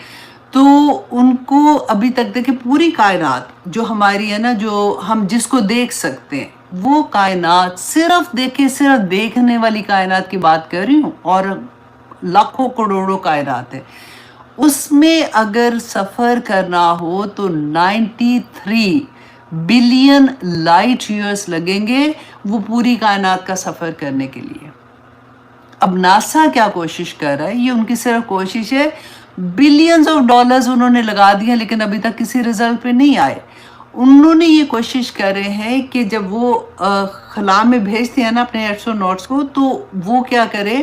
A: तो उनको अभी तक देखिए पूरी कायनात जो हमारी है ना, जो हम जिसको देख सकते हैं, वो कायनात सिर्फ देखिए, सिर्फ देखने वाली कायनात की बात कर रही हूँ, और लाखों करोड़ों कायनात है, उसमें अगर सफ़र करना हो तो 93 बिलियन लाइट ईयर्स लगेंगे वो पूरी कायनात का सफ़र करने के लिए। अब नासा क्या कोशिश कर रहा है, ये उनकी सिर्फ कोशिश है, बिलियंस ऑफ डॉलर्स उन्होंने लगा दिए, लेकिन अभी तक किसी रिजल्ट पे नहीं आए। उन्होंने ये कोशिश कर रहे हैं कि जब वो खला में भेजते हैं ना अपने एस्ट्रोनॉट्स को, तो वो क्या करे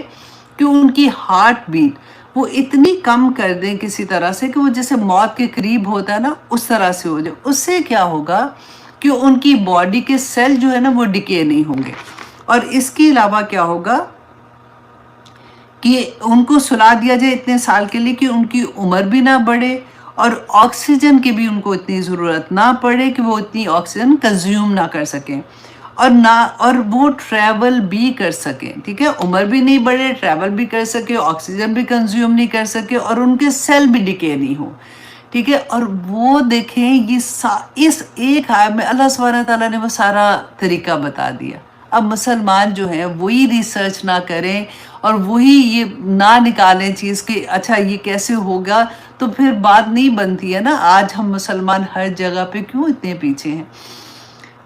A: कि उनकी हार्ट बीट, وہ اتنی کم کر دیں کسی طرح سے کہ وہ جیسے موت کے قریب ہوتا ہے نا اس طرح سے ہو جائے. اس سے کیا ہوگا کہ ان کی باڈی کے سیل جو ہے نا وہ ڈکے نہیں ہوں گے. اور اس کے علاوہ کیا ہوگا کہ ان کو سلا دیا جائے اتنے سال کے لیے کہ ان کی عمر بھی نہ بڑھے اور آکسیجن کی بھی ان کو اتنی ضرورت نہ پڑے کہ وہ اتنی آکسیجن کنزیوم نہ کر سکیں اور وہ ٹریول بھی کر سکیں. ٹھیک ہے, عمر بھی نہیں بڑھے, ٹریول بھی کر سکے, آکسیجن بھی کنزیوم نہیں کر سکے اور ان کے سیل بھی ڈکے نہیں ہو. ٹھیک ہے, اور وہ دیکھیں یہ اس ایک آیت میں اللہ سبحانہ تعالیٰ نے وہ سارا طریقہ بتا دیا. اب مسلمان جو ہیں وہی ریسرچ نہ کریں اور وہی یہ نہ نکالیں چیز کہ اچھا یہ کیسے ہوگا, تو پھر بات نہیں بنتی ہے نا. آج ہم مسلمان ہر جگہ پہ کیوں اتنے پیچھے ہیں.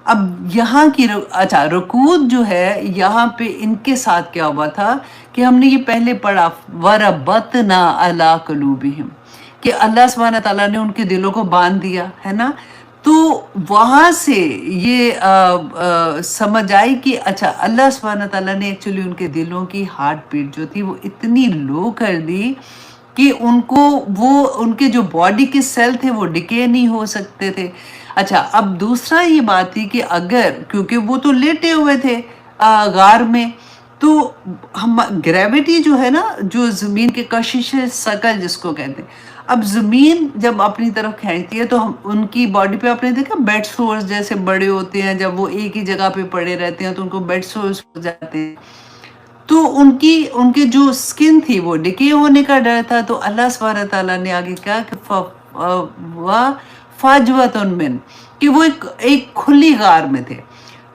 A: اب یہاں کی اچھا رکوع جو ہے یہاں پہ ان کے ساتھ کیا ہوا تھا کہ ہم نے یہ پہلے پڑھا وَرَبَطْنَا عَلَىٰ قُلُوبِهِمْ کہ اللہ سبحانہ تعالیٰ نے ان کے دلوں کو باندھ دیا ہے نا. تو وہاں سے یہ سمجھ آئی کہ اچھا اللہ سبحانہ تعالیٰ نے ایکچولی ان کے دلوں کی ہارٹ بیٹ جو تھی وہ اتنی لو کر دی کہ ان کے جو باڈی کے سیل تھے وہ ڈکے نہیں ہو سکتے تھے. اچھا, اب دوسرا یہ بات تھی کہ اگر کیونکہ وہ تو لیٹے ہوئے تھے غار میں, تو ہم گریویٹی جو ہے نا جو زمین کے کشش ثقل جس کو کہتے ہیں, اب زمین جب اپنی طرف کھینچتی ہے تو ان کی باڈی پہ آپ نے دیکھا بیڈ سورس جیسے بڑے ہوتے ہیں, جب وہ ایک ہی جگہ پہ پڑے رہتے ہیں تو ان کو بیڈ سورس ہو جاتے ہیں. تو ان کے جو سکن تھی وہ ڈکے ہونے کا ڈر تھا. تو اللہ سبحانہ تعالیٰ نے آگے کہا کہ فاجوۃ من کہ وہ ایک کھلی غار میں تھے.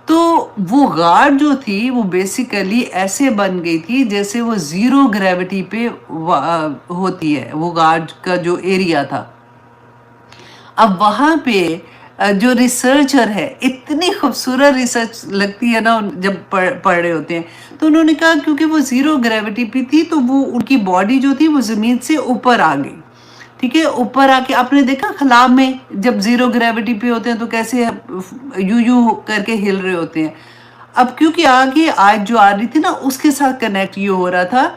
A: تو وہ غار جو تھی وہ بیسیکلی ایسے بن گئی تھی جیسے وہ زیرو گریوٹی پہ ہوتی ہے وہ غار کا جو ایریا تھا. اب وہاں پہ جو ریسرچر ہے, اتنی خوبصورت ریسرچ لگتی ہے نا جب پڑھ رہے ہوتے ہیں, تو انہوں نے کہا کیونکہ وہ زیرو گریوٹی پہ تھی تو وہ ان کی باڈی جو تھی وہ زمین سے اوپر آ گئی. ٹھیک ہے, اوپر آ کے آپ نے دیکھا خلا میں جب زیرو گریوٹی پہ ہوتے ہیں تو کیسے یو کر کے ہل رہے ہوتے ہیں. اب کیونکہ آگے آج جو آ رہی تھی نا اس کے ساتھ کنیکٹ یہ ہو رہا تھا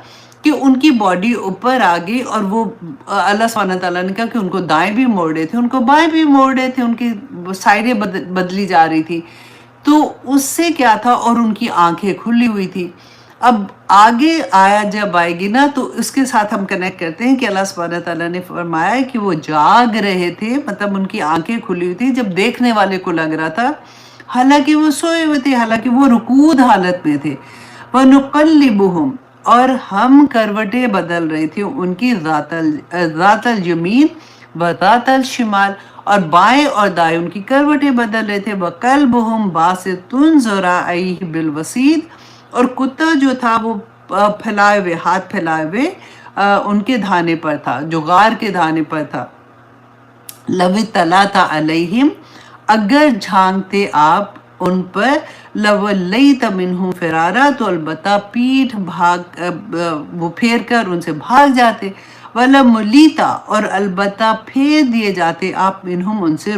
A: کہ ان کی باڈی اوپر آ گئی اور وہ اللہ سبحانہ تعالیٰ نے کہا کہ ان کو دائیں بھی موڑ رہے تھے, ان کو بائیں بھی موڑ رہے تھے, ان کی سائڈیں بدلی جا رہی تھی. تو اس سے کیا تھا, اور ان کی آنکھیں کھلی ہوئی تھی. اب آگے آیا جب آئے گی نا تو اس کے ساتھ ہم کنیکٹ کرتے ہیں کہ اللہ سبحانہ تعالیٰ نے فرمایا کہ وہ جاگ رہے تھے, مطلب ان کی آنکھیں کھلی ہوئی تھی جب دیکھنے والے کو لگ رہا تھا, حالانکہ وہ سوئے ہوئے تھے, حالانکہ وہ رکوع حالت میں تھے. وَنُقَلِّبُهُمْ اور ہم کروٹیں بدل رہی تھی ان کی ذات الیمین و ذات الشمال, اور بائیں اور دائیں ان کی کروٹیں بدل رہے تھے. وَقَلْبُهُمْ بَاسِطٌ ذُرَائِهِ بِالْوَسِيدِ اور کتا جو تھا وہ پھیلائے ہوئے, ہاتھ پھیلائے ہوئے ان کے دھانے پر تھا, جو غار کے دھانے پر تھا. لَوِ اطَّلَعْتَ عَلَيْهِمْ اگر جھانکتے آپ ان پر, لَوَلَّيْتَ مِنْهُمْ فِرَارًا تو البتہ پیٹھ وہ پھیر کر ان سے بھاگ جاتے. وَلَمُلِيتَ اور البتہ پھیر دیے جاتے آپ مِنْهُمْ ان سے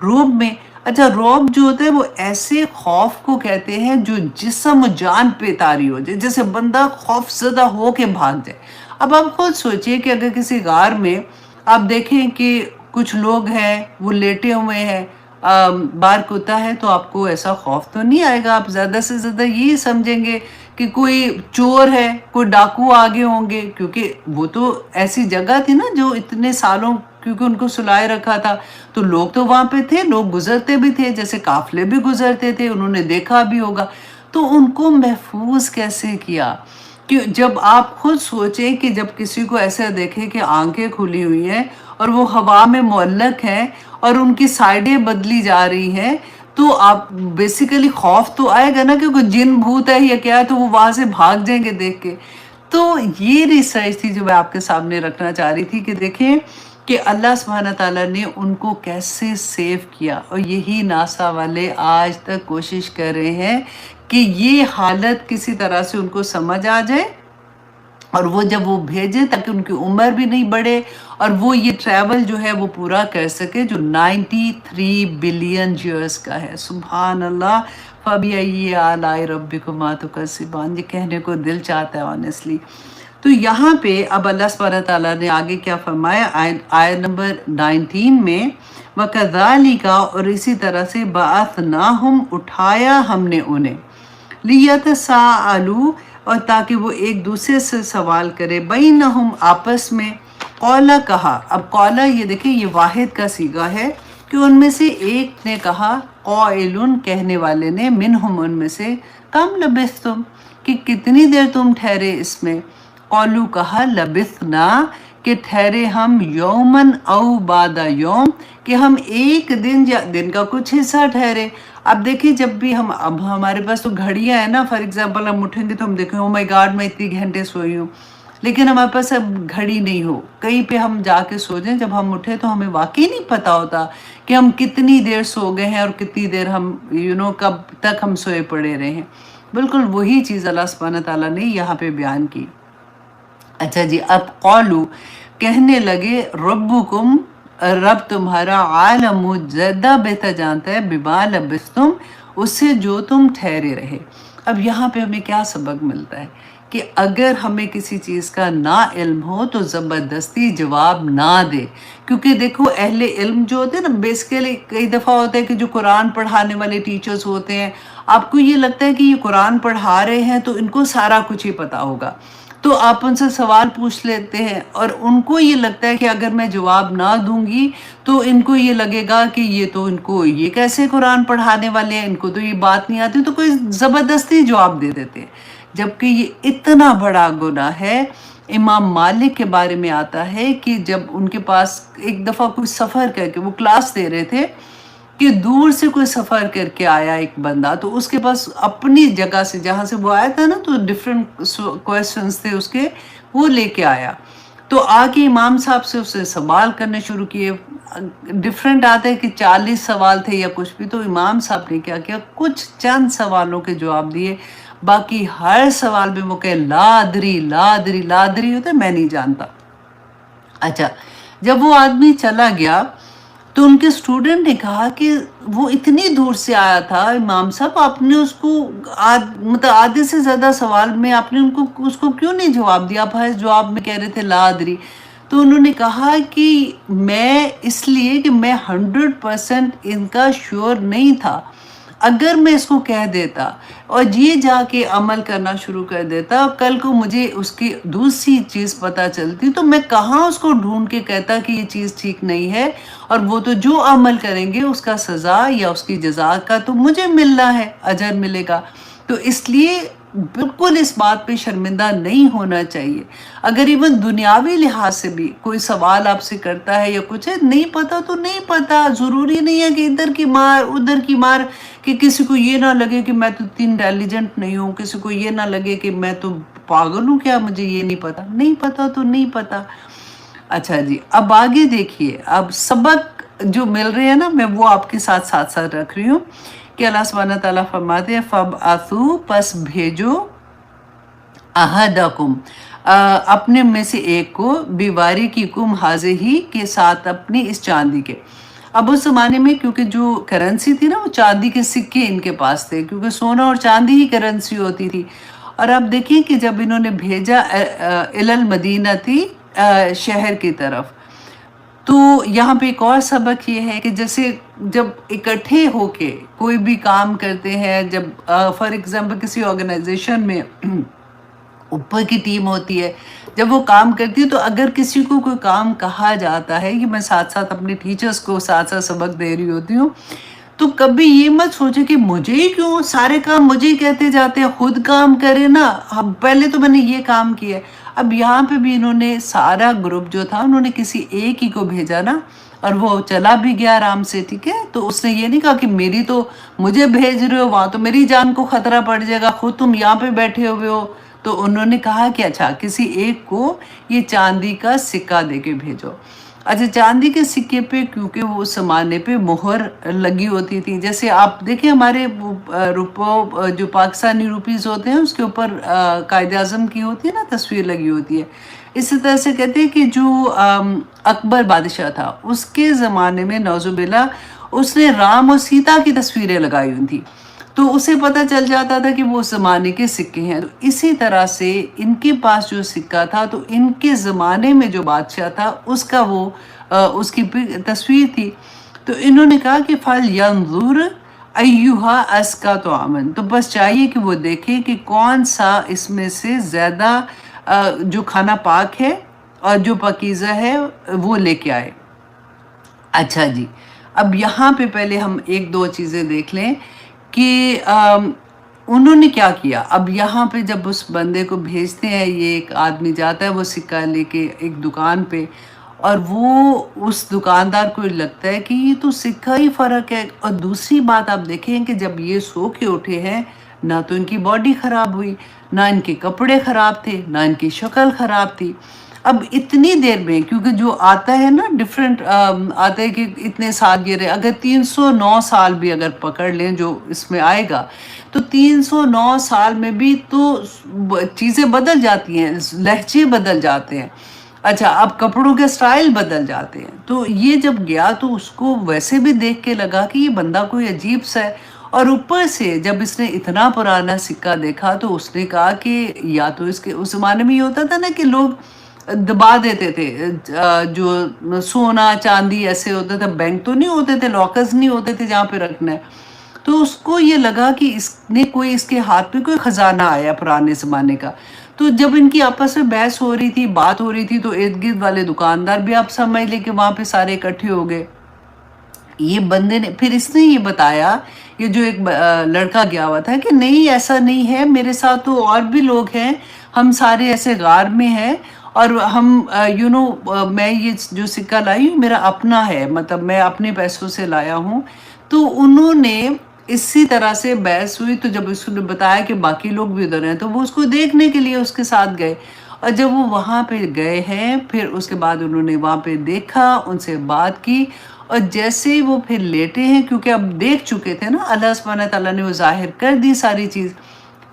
A: روب میں. اچھا, روب جو ہوتا ہے وہ ایسے خوف کو کہتے ہیں جو جسم و جان پہ طاری ہو جائے, جیسے بندہ خوف زدہ ہو کے بھاگ جائے. اب آپ خود سوچئے کہ اگر کسی غار میں آپ دیکھیں کہ کچھ لوگ ہیں وہ لیٹے ہوئے ہیں, باہر کتا ہے, تو آپ کو ایسا خوف تو نہیں آئے گا. آپ زیادہ سے زیادہ یہی سمجھیں گے کہ کوئی چور ہے, کوئی ڈاکو آگے ہوں گے, کیونکہ وہ تو ایسی جگہ تھی نا جو اتنے سالوں کیونکہ ان کو سلائے رکھا تھا, تو لوگ تو وہاں پہ تھے, لوگ گزرتے بھی تھے, جیسے قافلے بھی گزرتے تھے, انہوں نے دیکھا بھی ہوگا. تو ان کو محفوظ کیسے کیا؟ کہ جب آپ خود سوچیں کہ جب کسی کو ایسا دیکھیں کہ آنکھیں کھلی ہوئی ہیں اور وہ ہوا میں معلق ہیں اور ان کی سائڈیں بدلی جا رہی ہیں, تو آپ بیسیکلی خوف تو آئے گا نا کہ کوئی جن بھوت ہے یا کیا ہے, تو وہ وہاں سے بھاگ جائیں گے دیکھ کے. تو یہ ریسرچ تھی جو میں آپ کے سامنے رکھنا چاہ رہی تھی کہ دیکھیں کہ اللہ سبحانہ تعالیٰ نے ان کو کیسے سیو کیا. اور یہی ناسا والے آج تک کوشش کر رہے ہیں کہ یہ حالت کسی طرح سے ان کو سمجھ آ جائے اور وہ جب وہ بھیجیں تاکہ ان کی عمر بھی نہیں بڑھے اور وہ یہ ٹریول جو ہے وہ پورا کر سکے جو 93 بلین ایئرس کا ہے. سبحان اللہ. فَبِأَيِّ آلَاءِ رَبِّكُمَا تُكَذِّبَانِ, یہ کہنے کو دل چاہتا ہے آنیسٹلی. تو یہاں پہ اب اللہ سبحانہ تعالیٰ نے آگے کیا فرمایا آیت نمبر 19 میں، وَكَذَلِكَ، اور اسی طرح سے بَعَثْنَاهُمْ، اٹھایا ہم نے انہیں، لِيَتَسَاءَلُوا، اور تاکہ وہ ایک دوسرے سے سوال کرے، بَيْنَهُمْ، آپس میں، قولا، کہا. اب قولا یہ دیکھیں یہ واحد کا صیغہ ہے کہ ان میں سے ایک نے کہا، قائلن، کہنے والے نے، منہم، ان میں سے، کم لبثتم، کہ کتنی دیر تم ٹھہرے اس میں، قولو، کہا، لبثنا، کہ ٹھہرے ہم، یومن او بعد یوم، کہ ہم ایک دن یا دن کا کچھ حصہ ٹھہرے. اب دیکھیں جب بھی اب ہمارے پاس تو گھڑیاں ہیں نا، فار ایگزامپل ہم اٹھیں گے تو ہم دیکھیں او مائی گاڈ میں اتنی گھنٹے سوئی ہوں، لیکن ہمارے پاس اب گھڑی نہیں ہو، کہیں پہ ہم جا کے سو جائیں، جب ہم اٹھے تو ہمیں واقعی نہیں پتا ہوتا کہ ہم کتنی دیر سو گئے ہیں اور کتنی دیر ہم کب تک ہم سوئے پڑے رہے ہیں. بالکل وہی چیز اللہ سبحانہ تعالیٰ نے یہاں پہ بیان کی. اچھا جی، اب قولو، کہنے لگے، ربکم، رب تمہارا، عالم، زیادہ بہتر جانتا ہے، بما لبثتم، اس سے جو تم ٹھہرے رہے. اب یہاں پہ ہمیں کیا سبق ملتا ہے کہ اگر ہمیں کسی چیز کا نا علم ہو تو زبردستی جواب نہ دے. کیونکہ دیکھو اہل علم جو ہوتے ہیں نا، بیسیکلی کئی دفعہ ہوتا ہے کہ جو قرآن پڑھانے والے ٹیچرز ہوتے ہیں، آپ کو یہ لگتا ہے کہ یہ قرآن پڑھا رہے ہیں تو ان کو سارا کچھ ہی پتا ہوگا، تو آپ ان سے سوال پوچھ لیتے ہیں، اور ان کو یہ لگتا ہے کہ اگر میں جواب نہ دوں گی تو ان کو یہ لگے گا کہ یہ تو ان کو یہ کیسے قرآن پڑھانے والے ہیں، ان کو تو یہ بات نہیں آتی، تو کوئی زبردستی جواب دے دیتے ہیں. جبکہ یہ اتنا بڑا گناہ ہے. امام مالک کے بارے میں آتا ہے کہ جب ان کے پاس ایک دفعہ کوئی سفر کر کے وہ کلاس دے رہے تھے کہ دور سے کوئی سفر کر کے آیا ایک بندہ، تو اس کے پاس اپنی جگہ سے جہاں سے وہ آیا تھا نا، تو ڈیفرنٹ کویسچنز تھے اس کے، وہ لے کے آیا. تو آگے امام صاحب سے اسے سوال کرنے شروع کیے. ڈیفرنٹ آتے ہیں کہ 40 سوال تھے یا کچھ بھی. تو امام صاحب نے کیا کیا، کچھ چند سوالوں کے جواب دیے، باقی ہر سوال میں وہ کہ لا ادری، لا ادری، لا ادری ہوتا ہے میں نہیں جانتا. اچھا، جب وہ آدمی چلا گیا تو ان کے اسٹوڈنٹ نے کہا کہ وہ اتنی دور سے آیا تھا، امام صاحب آپ نے اس کو مطلب آدھے سے زیادہ سوال میں آپ نے اس کو کیوں نہیں جواب دیا، آپ ہر جواب میں کہہ رہے تھے لا ادری. تو انہوں نے کہا کہ میں اس لیے کہ میں 100% ان کا شیور نہیں تھا. اگر میں اس کو کہہ دیتا اور یہ جا کے عمل کرنا شروع کر دیتا، کل کو مجھے اس کی دوسری چیز پتہ چلتی تو میں کہاں اس کو ڈھونڈ کے کہتا کہ یہ چیز ٹھیک نہیں ہے، اور وہ تو جو عمل کریں گے اس کا سزا یا اس کی جزا کا تو مجھے ملنا ہے، اجر ملے گا. تو اس لیے بالکل اس بات پہ شرمندہ نہیں ہونا چاہیے. اگر ایون دنیاوی لحاظ سے بھی کوئی سوال آپ سے کرتا ہے یا کچھ ہے، نہیں پتا تو نہیں پتا، ضروری نہیں ہے کہ ادھر کی مار ادھر کی مار، کہ کسی کو یہ نہ لگے کہ میں تو اتنی انٹیلیجنٹ نہیں ہوں، کسی کو یہ نہ لگے کہ میں تو پاگل ہوں، کیا مجھے یہ نہیں پتا. نہیں پتا تو نہیں پتا. اچھا جی، اب آگے دیکھیے، اب سبق جو مل رہے ہیں نا، میں وہ آپ کے ساتھ ساتھ رکھ رہی ہوں کہ اللہ سبحانہ تعالیٰ فرماتے ہیں فَبْعَثُوا، پس بھیجو، احدکم، اپنے میں سے ایک کو، بِوَارِقِکُمْ ہَٰذِهِ، کے ساتھ اپنی اس چاندی کے. اب اس زمانے میں کیونکہ جو کرنسی تھی نا وہ چاندی کے سکے ان کے پاس تھے، کیونکہ سونا اور چاندی ہی کرنسی ہوتی تھی. اور اب دیکھیں کہ جب انہوں نے بھیجا الی المدینہ تھی، شہر کی طرف، تو یہاں پہ ایک اور سبق یہ ہے کہ جیسے جب اکٹھے ہو کے کوئی بھی کام کرتے ہیں، جب فار ایگزامپل کسی آرگنائزیشن میں اوپر کی ٹیم ہوتی ہے، جب وہ کام کرتی ہے، تو اگر کسی کو کوئی کام کہا جاتا ہے، کہ میں ساتھ ساتھ اپنے ٹیچرز کو ساتھ ساتھ سبق دے رہی ہوتی ہوں، تو کبھی یہ مت سوچے کہ مجھے ہی کیوں سارے کام مجھے ہی کہتے جاتے ہیں، خود کام کرے نا، پہلے تو میں نے یہ کام کیا ہے. اب یہاں پہ بھی انہوں نے سارا گروپ جو تھا انہوں نے کسی ایک ہی کو بھیجا نا، اور وہ چلا بھی گیا آرام سے، ٹھیک ہے. تو اس نے یہ نہیں کہا کہ میری تو مجھے بھیج رہے ہو، وہاں تو میری جان کو خطرہ پڑ جائے گا، خود تم یہاں پہ بیٹھے ہوئے ہو. تو انہوں نے کہا کہ اچھا کسی ایک کو یہ چاندی کا سکہ دے کے بھیجو. اچھا، چاندی کے سکے پہ کیونکہ وہ اس زمانے پہ مہر لگی ہوتی تھی، جیسے آپ دیکھیں ہمارے روپو جو پاکستانی روپیز ہوتے ہیں اس کے اوپر قائد اعظم کی ہوتی ہے نا تصویر لگی ہوتی ہے. اسی طرح سے کہتے ہیں کہ جو اکبر بادشاہ تھا اس کے زمانے میں نعوذ باللہ اس نے رام اور سیتا کی تصویریں لگائی ہوئی تھی. تو उसे पता चल जाता था कि वो उस ज़माने के सिक्के हैं। तो इसी तरह से इनके पास जो सिक्का था, तो इनके ज़माने में जो बादशाह था उसका वो उसकी तस्वीर थी। तो इन्होंने कहा कि फल यंजुर अय्युहा अस्का तो आमन, तो बस चाहिए कि वो देखें कि कौन सा इसमें से ज़्यादा जो खाना पाक है और जो पकीज़ा है वो लेके आए। अच्छा जी, अब यहाँ पे पहले हम एक दो चीज़ें देख लें कि उन्होंने क्या किया। अब यहाँ पे जब उस बंदे को भेजते हैं, ये एक आदमी जाता है वो सिक्का लेके एक दुकान पे, और वो उस दुकानदार को लगता है कि ये तो सिक्का ही फ़र्क है। और दूसरी बात आप देखें कि जब ये सो के उठे हैं, ना तो इनकी बॉडी ख़राब हुई, ना इनके कपड़े ख़राब थे, ना इनकी शक्ल ख़राब थी। अब इतनी देर में, क्योंकि जो आता है ना डिफरेंट आता है कि इतने साल गिरे, अगर 309 साल भी अगर पकड़ लें जो इसमें आएगा, तो 309 साल में भी तो चीज़ें बदल जाती हैं, लहजे बदल जाते हैं। अच्छा, अब कपड़ों के स्टाइल बदल जाते हैं। तो ये जब गया तो उसको वैसे भी देख के लगा कि ये बंदा कोई अजीब सा है। और ऊपर से जब इसने इतना पुराना सिक्का देखा तो उसने कहा कि या तो इसके उस ज़माने में ये होता था ना कि लोग दबा देते थे, जो सोना चांदी ऐसे होता था, बैंक तो नहीं होते थे, लॉकर्स नहीं होते थे जहाँ पे रखना है। तो उसको ये लगा कि इसने कोई इसके हाथ में कोई खजाना आया पुराने ज़माने का। तो जब इनकी आपस में बहस हो रही थी, बात हो रही थी, तो इर्द गिर्द वाले दुकानदार भी आप समझ लें कि वहाँ पे सारे इकट्ठे हो गए। ये बंदे ने फिर इसने ये बताया, ये जो एक लड़का गया हुआ था, कि नहीं ऐसा नहीं है, मेरे साथ तो और भी लोग हैं, हम सारे ऐसे गार में हैं, और हम मैं ये जो सिक्का लाई हूँ मेरा अपना है, मतलब मैं अपने पैसों से लाया हूँ। तो उन्होंने इसी तरह से बहस हुई। तो जब उसने बताया कि बाकी लोग भी उधर हैं, तो वो उसको देखने के लिए उसके साथ गए। और जब वो वहाँ पे गए हैं, फिर उसके बाद उन्होंने वहाँ पे देखा, उनसे बात की, और जैसे ही वो फिर लेटे हैं, क्योंकि अब देख चुके थे ना, अल्लाह सुब्हानहू तआला ने वो ज़ाहिर कर दी सारी चीज़,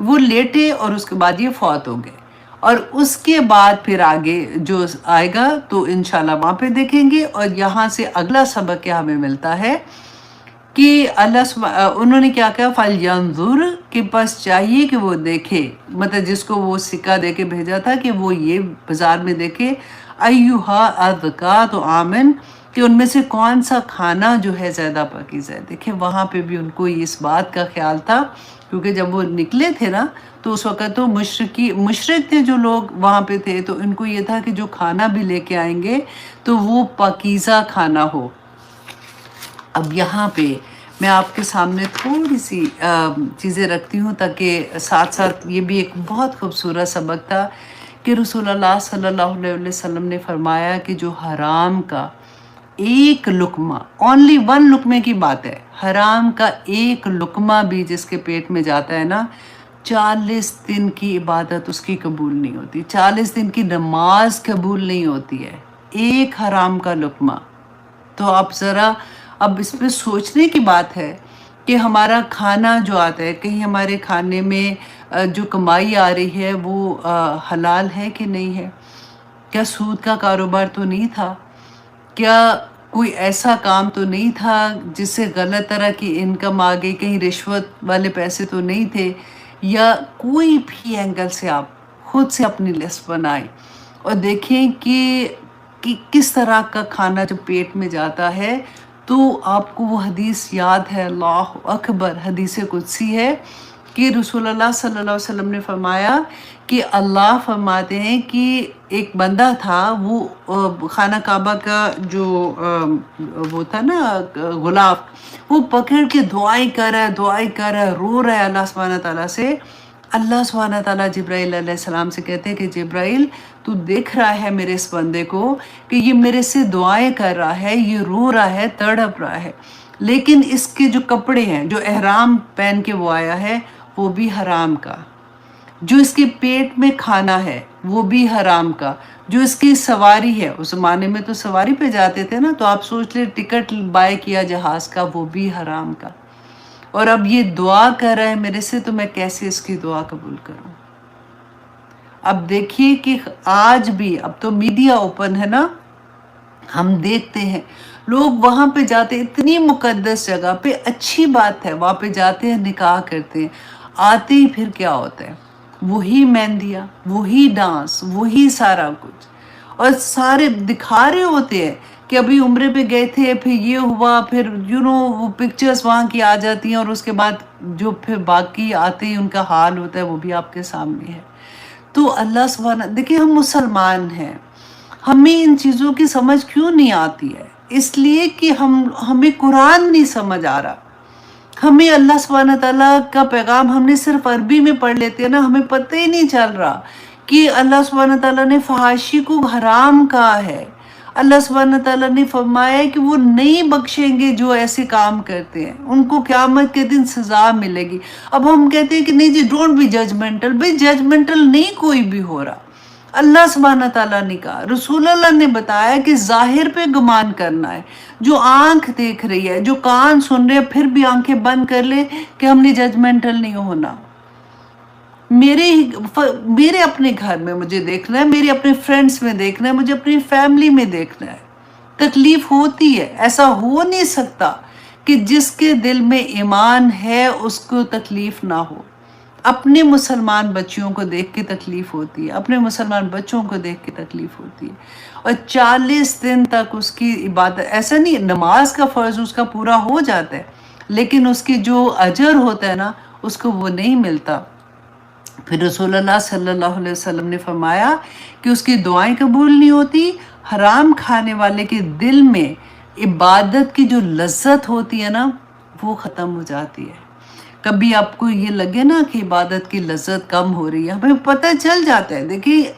A: वो लेटे और उसके बाद ये फौत हो गए। और उसके बाद फिर आगे जो आएगा तो इंशाल्लाह वहाँ पे देखेंगे। और यहाँ से अगला सबक क्या हमें मिलता है कि उन्होंने क्या कहा, फल यंजुर, के पास चाहिए कि वो देखे, मतलब जिसको वो सिक्का दे के भेजा था कि वो ये बाज़ार में देखे, अय्युहा अज़का तो आमन, कि उनमें से कौन सा खाना जो है ज़्यादा पाकीज़ा है। देखिए वहाँ पे भी उनको इस बात का ख्याल था, क्योंकि जब वो निकले थे ना, तो उस वक़्त तो मुशरिक थे जो लोग वहाँ पे थे, तो इनको ये था कि जो खाना भी लेके आएंगे तो वो पाकीज़ा खाना हो। अब यहाँ पे मैं आपके सामने थोड़ी सी चीज़ें रखती हूँ, ताकि साथ साथ ये भी एक बहुत खूबसूरत सबक था कि रसूलुल्लाह सल्लल्लाहु अलैहि वसल्लम ने फरमाया कि जो हराम का एक लुकमा, ओनली वन लुकमे की बात है, हराम का एक लुकमा भी जिसके पेट में जाता है ना, 40 दिन की इबादत उसकी कबूल नहीं होती, 40 दिन की नमाज कबूल नहीं होती है, एक हराम का लुकमा। तो आप ज़रा अब इस पे सोचने की बात है कि हमारा खाना जो आता है, कहीं हमारे खाने में जो कमाई आ रही है वो हलाल है कि नहीं है। क्या सूद का कारोबार तो नहीं था? क्या कोई ऐसा काम तो नहीं था जिससे गलत तरह की इनकम आ गई? कहीं रिश्वत वाले पैसे तो नहीं थे? या कोई भी एंगल से आप खुद से अपनी लिस्ट बनाएं और देखें कि किस तरह का खाना जब पेट में जाता है, तो आपको वो हदीस याद है, अल्लाह अकबर, हदीस कुदसी है कि रसूलुल्लाह सल्लल्लाहु अलैहि वसल्लम ने फरमाया कि अल्लाह फरमाते हैं कि एक बंदा था, वो खाना काबा का जो वो था ना गुलाफ, वो पकड़ के दुआएं कर रहा है, रो रहा है अल्लाह सुब्हानहू तआला से। अल्लाह सुब्हानहू तआला जिब्राइल अलैहिस्सलाम से कहते हैं कि जिब्राइल, तू देख रहा है मेरे इस बंदे को कि ये मेरे से दुआएं कर रहा है, ये रो रहा है, तड़प रहा है, लेकिन इसके जो कपड़े हैं, जो एहराम पहन के वो आया है, वो भी हराम का, जो इसके पेट में खाना है वो भी हराम का, जो इसकी सवारी है, उस ज़माने में तो सवारी पे जाते थे ना, तो आप सोच ले टिकट बाय किया जहाज़ का, वो भी हराम का। और अब ये दुआ कर रहा है मेरे से, तो मैं कैसे इसकी दुआ कबूल करूं? अब देखिए कि आज भी, अब तो मीडिया ओपन है ना, हम देखते हैं لوگ وہاں پہ جاتے، اتنی مقدس جگہ پہ، اچھی بات ہے، وہاں پہ جاتے ہیں، نکاح کرتے ہیں، آتے ہی پھر کیا ہوتا ہے؟ وہی مہندیاں، وہی ڈانس، وہی سارا کچھ، اور سارے دکھا رہے ہوتے ہیں کہ ابھی عمرے پہ گئے تھے، پھر یہ ہوا، پھر وہ پکچرز وہاں کی آ جاتی ہیں، اور اس کے بعد جو پھر باقی آتے ہیں ان کا حال ہوتا ہے وہ بھی آپ کے سامنے ہے۔ تو اللہ سبحانہ، دیکھیں ہم مسلمان ہیں، ہمیں ان چیزوں کی سمجھ کیوں نہیں آتی ہے؟ اس لیے کہ ہمیں قرآن نہیں سمجھ آ رہا، ہمیں اللہ سبحانہ تعالیٰ کا پیغام ہم نے صرف عربی میں پڑھ لیتے ہیں نا، ہمیں پتہ ہی نہیں چل رہا کہ اللہ سبحانہ تعالیٰ نے فحاشی کو حرام کہا ہے۔ اللہ سبحانہ تعالیٰ نے فرمایا ہے کہ وہ نہیں بخشیں گے جو ایسے کام کرتے ہیں، ان کو قیامت کے دن سزا ملے گی۔ اب ہم کہتے ہیں کہ نہیں جی ڈونٹ بی ججمنٹل، بھئی ججمنٹل نہیں کوئی بھی ہو رہا، اللہ سبحانہ تعالیٰ نے کہا، رسول اللہ نے بتایا کہ ظاہر پہ گمان کرنا ہے۔ جو آنکھ دیکھ رہی ہے، جو کان سن رہے ہیں، پھر بھی آنکھیں بند کر لے کہ ہم نے ججمنٹل نہیں ہونا۔ میرے اپنے گھر میں مجھے دیکھنا ہے، میرے اپنے فرینڈز میں دیکھنا ہے، مجھے اپنی فیملی میں دیکھنا ہے، تکلیف ہوتی ہے۔ ایسا ہو نہیں سکتا کہ جس کے دل میں ایمان ہے اس کو تکلیف نہ ہو۔ اپنے مسلمان بچیوں کو دیکھ کے تکلیف ہوتی ہے، اپنے مسلمان بچوں کو دیکھ کے تکلیف ہوتی ہے، اور 40 دن تک اس کی عبادت، ایسا نہیں نماز کا فرض اس کا پورا ہو جاتا ہے، لیکن اس کی جو اجر ہوتا ہے نا اس کو وہ نہیں ملتا۔ پھر رسول اللہ صلی اللہ علیہ وسلم نے فرمایا کہ اس کی دعائیں قبول نہیں ہوتی، حرام کھانے والے کے دل میں عبادت کی جو لذت ہوتی ہے نا وہ ختم ہو جاتی ہے۔ کبھی آپ کو یہ لگے نا کہ عبادت کی لذت کم ہو رہی ہے، ہمیں پتہ چل جاتا ہے۔ دیکھیے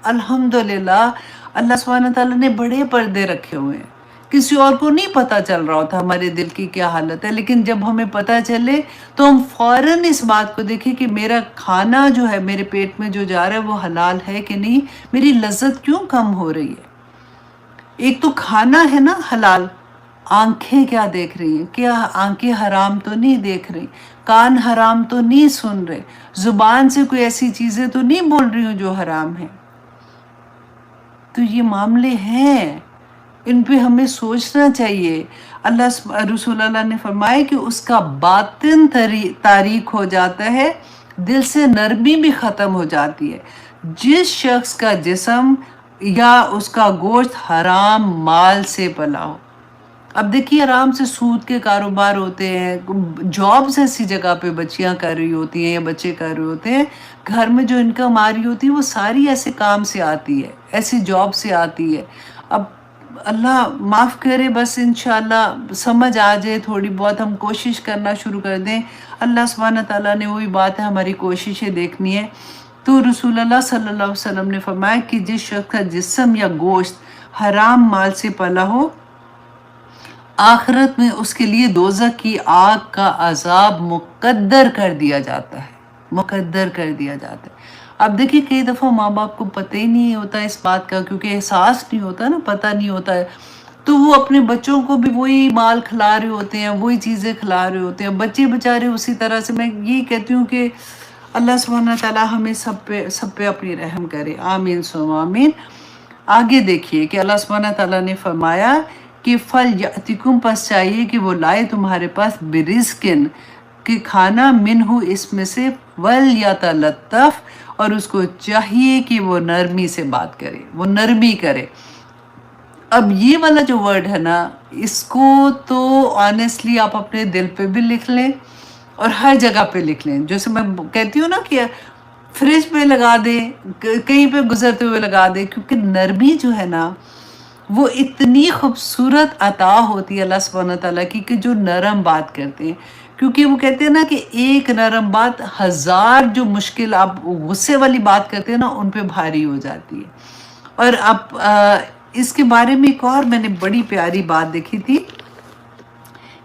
A: الحمدللہ اللہ سبحانہ تعالیٰ نے بڑے پردے رکھے ہوئے ہیں، کسی اور کو نہیں پتہ چل رہا ہوتا ہمارے دل کی کیا حالت ہے، لیکن جب ہمیں پتہ چلے تو ہم فوراً اس بات کو دیکھیں کہ میرا کھانا جو ہے میرے پیٹ میں جو جا رہا ہے وہ حلال ہے کہ نہیں، میری لذت کیوں کم ہو رہی ہے۔ ایک تو کھانا ہے نا حلال، آنکھیں کیا دیکھ رہی ہیں؟ کیا آنکھیں حرام تو نہیں دیکھ رہی، کان حرام تو نہیں سن رہے، زبان سے کوئی ایسی چیزیں تو نہیں بول رہی ہوں جو حرام ہیں۔ تو یہ معاملے ہیں، ان پہ ہمیں سوچنا چاہیے۔ رسول اللہ نے فرمایا کہ اس کا باطن تاریک ہو جاتا ہے، دل سے نرمی بھی ختم ہو جاتی ہے۔ جس شخص کا جسم یا اس کا گوشت حرام مال سے پلا ہو، اب دیکھیے آرام سے سود کے کاروبار ہوتے ہیں، جابز ایسی جگہ پہ بچیاں کر رہی ہوتی ہیں یا بچے کر رہے ہوتے ہیں، گھر میں جو انکم آ رہی ہوتی ہے وہ ساری ایسے کام سے آتی ہے، ایسی جاب سے آتی ہے۔ اب اللہ معاف کرے، بس انشاءاللہ سمجھ آ جائے تھوڑی بہت، ہم کوشش کرنا شروع کر دیں۔ اللہ سبحانہ تعالیٰ نے وہی بات ہے، ہماری کوششیں دیکھنی ہے۔ تو رسول اللہ صلی اللہ علیہ وسلم نے فرمایا کہ جس شخص کا جسم یا گوشت حرام مال سے پلا ہو، آخرت میں اس کے لیے دوزخ کی آگ کا عذاب مقدر کر دیا جاتا ہے، مقدر کر دیا جاتا ہے۔ اب دیکھیں کئی دفعہ ماں باپ کو پتہ ہی نہیں ہوتا اس بات کا، کیونکہ احساس نہیں ہوتا نا، پتہ نہیں ہوتا ہے، تو وہ اپنے بچوں کو بھی وہی مال کھلا رہے ہوتے ہیں، وہی چیزیں کھلا رہے ہوتے ہیں، بچے بچارے اسی طرح سے۔ میں یہی کہتی ہوں کہ اللہ سبحانہ تعالیٰ ہمیں سب پہ اپنی رحم کرے، آمین ثم آمین۔ آگے دیکھیے کہ اللہ سبحانہ تعالیٰ نے فرمایا کہ فَلْيَأْتِكُمْ، پس چاہیے کہ وہ لائے تمہارے پاس بِرِزْقٍ، کہ کھانا منہو اس میں سے، وَلْيَتَلَطَّفْ، اور اس کو چاہیے کہ وہ نرمی سے بات کرے، وہ نرمی کرے۔ اب یہ والا جو ورڈ ہے نا، اس کو تو آنیسٹلی آپ اپنے دل پہ بھی لکھ لیں اور ہر جگہ پہ لکھ لیں۔ جیسے میں کہتی ہوں نا کہ فریج پہ لگا دیں، کہیں پہ گزرتے ہوئے لگا دیں، کیونکہ نرمی جو ہے نا وہ اتنی خوبصورت عطا ہوتی ہے اللہ سبحانہ تعالیٰ کی، کہ جو نرم بات کرتے ہیں، کیونکہ وہ کہتے ہیں نا کہ ایک نرم بات 1000 جو مشکل آپ غصے والی بات کرتے ہیں نا ان پہ بھاری ہو جاتی ہے۔ اور اب اس کے بارے میں ایک اور میں نے بڑی پیاری بات دیکھی تھی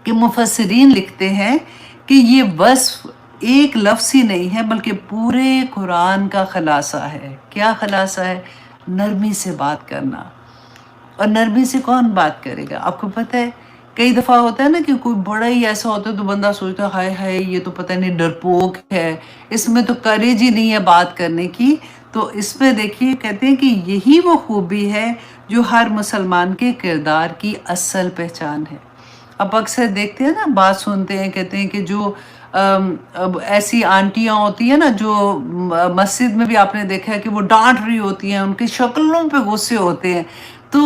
A: کہ مفسرین لکھتے ہیں کہ یہ وصف ایک لفظ ہی نہیں ہے بلکہ پورے قرآن کا خلاصہ ہے۔ کیا خلاصہ ہے؟ نرمی سے بات کرنا۔ اور نرمی سے کون بات کرے گا؟ آپ کو پتہ ہے کئی دفعہ ہوتا ہے نا کہ کوئی بڑا ہی ایسا ہوتا ہے تو بندہ سوچتا ہے ہائے ہائے یہ تو پتہ نہیں ڈرپوک ہے، اس میں تو کریج ہی نہیں ہے بات کرنے کی۔ تو اس میں دیکھیے کہتے ہیں کہ یہی وہ خوبی ہے جو ہر مسلمان کے کردار کی اصل پہچان ہے۔ اب اکثر دیکھتے ہیں نا، بات سنتے ہیں، کہتے ہیں کہ جو اب ایسی آنٹیاں ہوتی ہیں نا جو مسجد میں بھی آپ نے دیکھا ہے کہ وہ ڈانٹ رہی ہوتی ہیں، ان کی شکلوں پہ غصے ہوتے ہیں، تو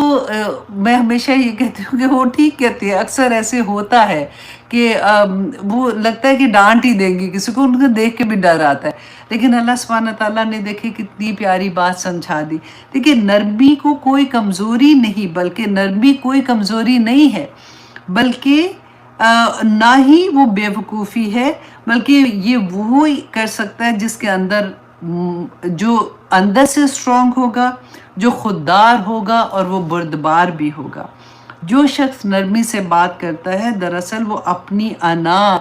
A: میں ہمیشہ یہ کہتی ہوں کہ وہ ٹھیک کہتی ہے، اکثر ایسے ہوتا ہے کہ وہ لگتا ہے کہ ڈانٹ ہی دیں گی کسی کو، ان کو دیکھ کے بھی ڈر آتا ہے، لیکن اللہ سبحانہ تعالیٰ نے دیکھے کتنی پیاری بات سمجھا دی۔ دیکھیے نرمی کو کوئی کمزوری نہیں، بلکہ نرمی کوئی کمزوری نہیں ہے، بلکہ نہ ہی وہ بے وقوفی ہے، بلکہ یہ وہی کر سکتا ہے جس کے اندر جو اندر سے اسٹرانگ ہوگا، جو خوددار ہوگا اور وہ بردبار بھی ہوگا۔ جو شخص نرمی سے بات کرتا ہے دراصل وہ اپنی انا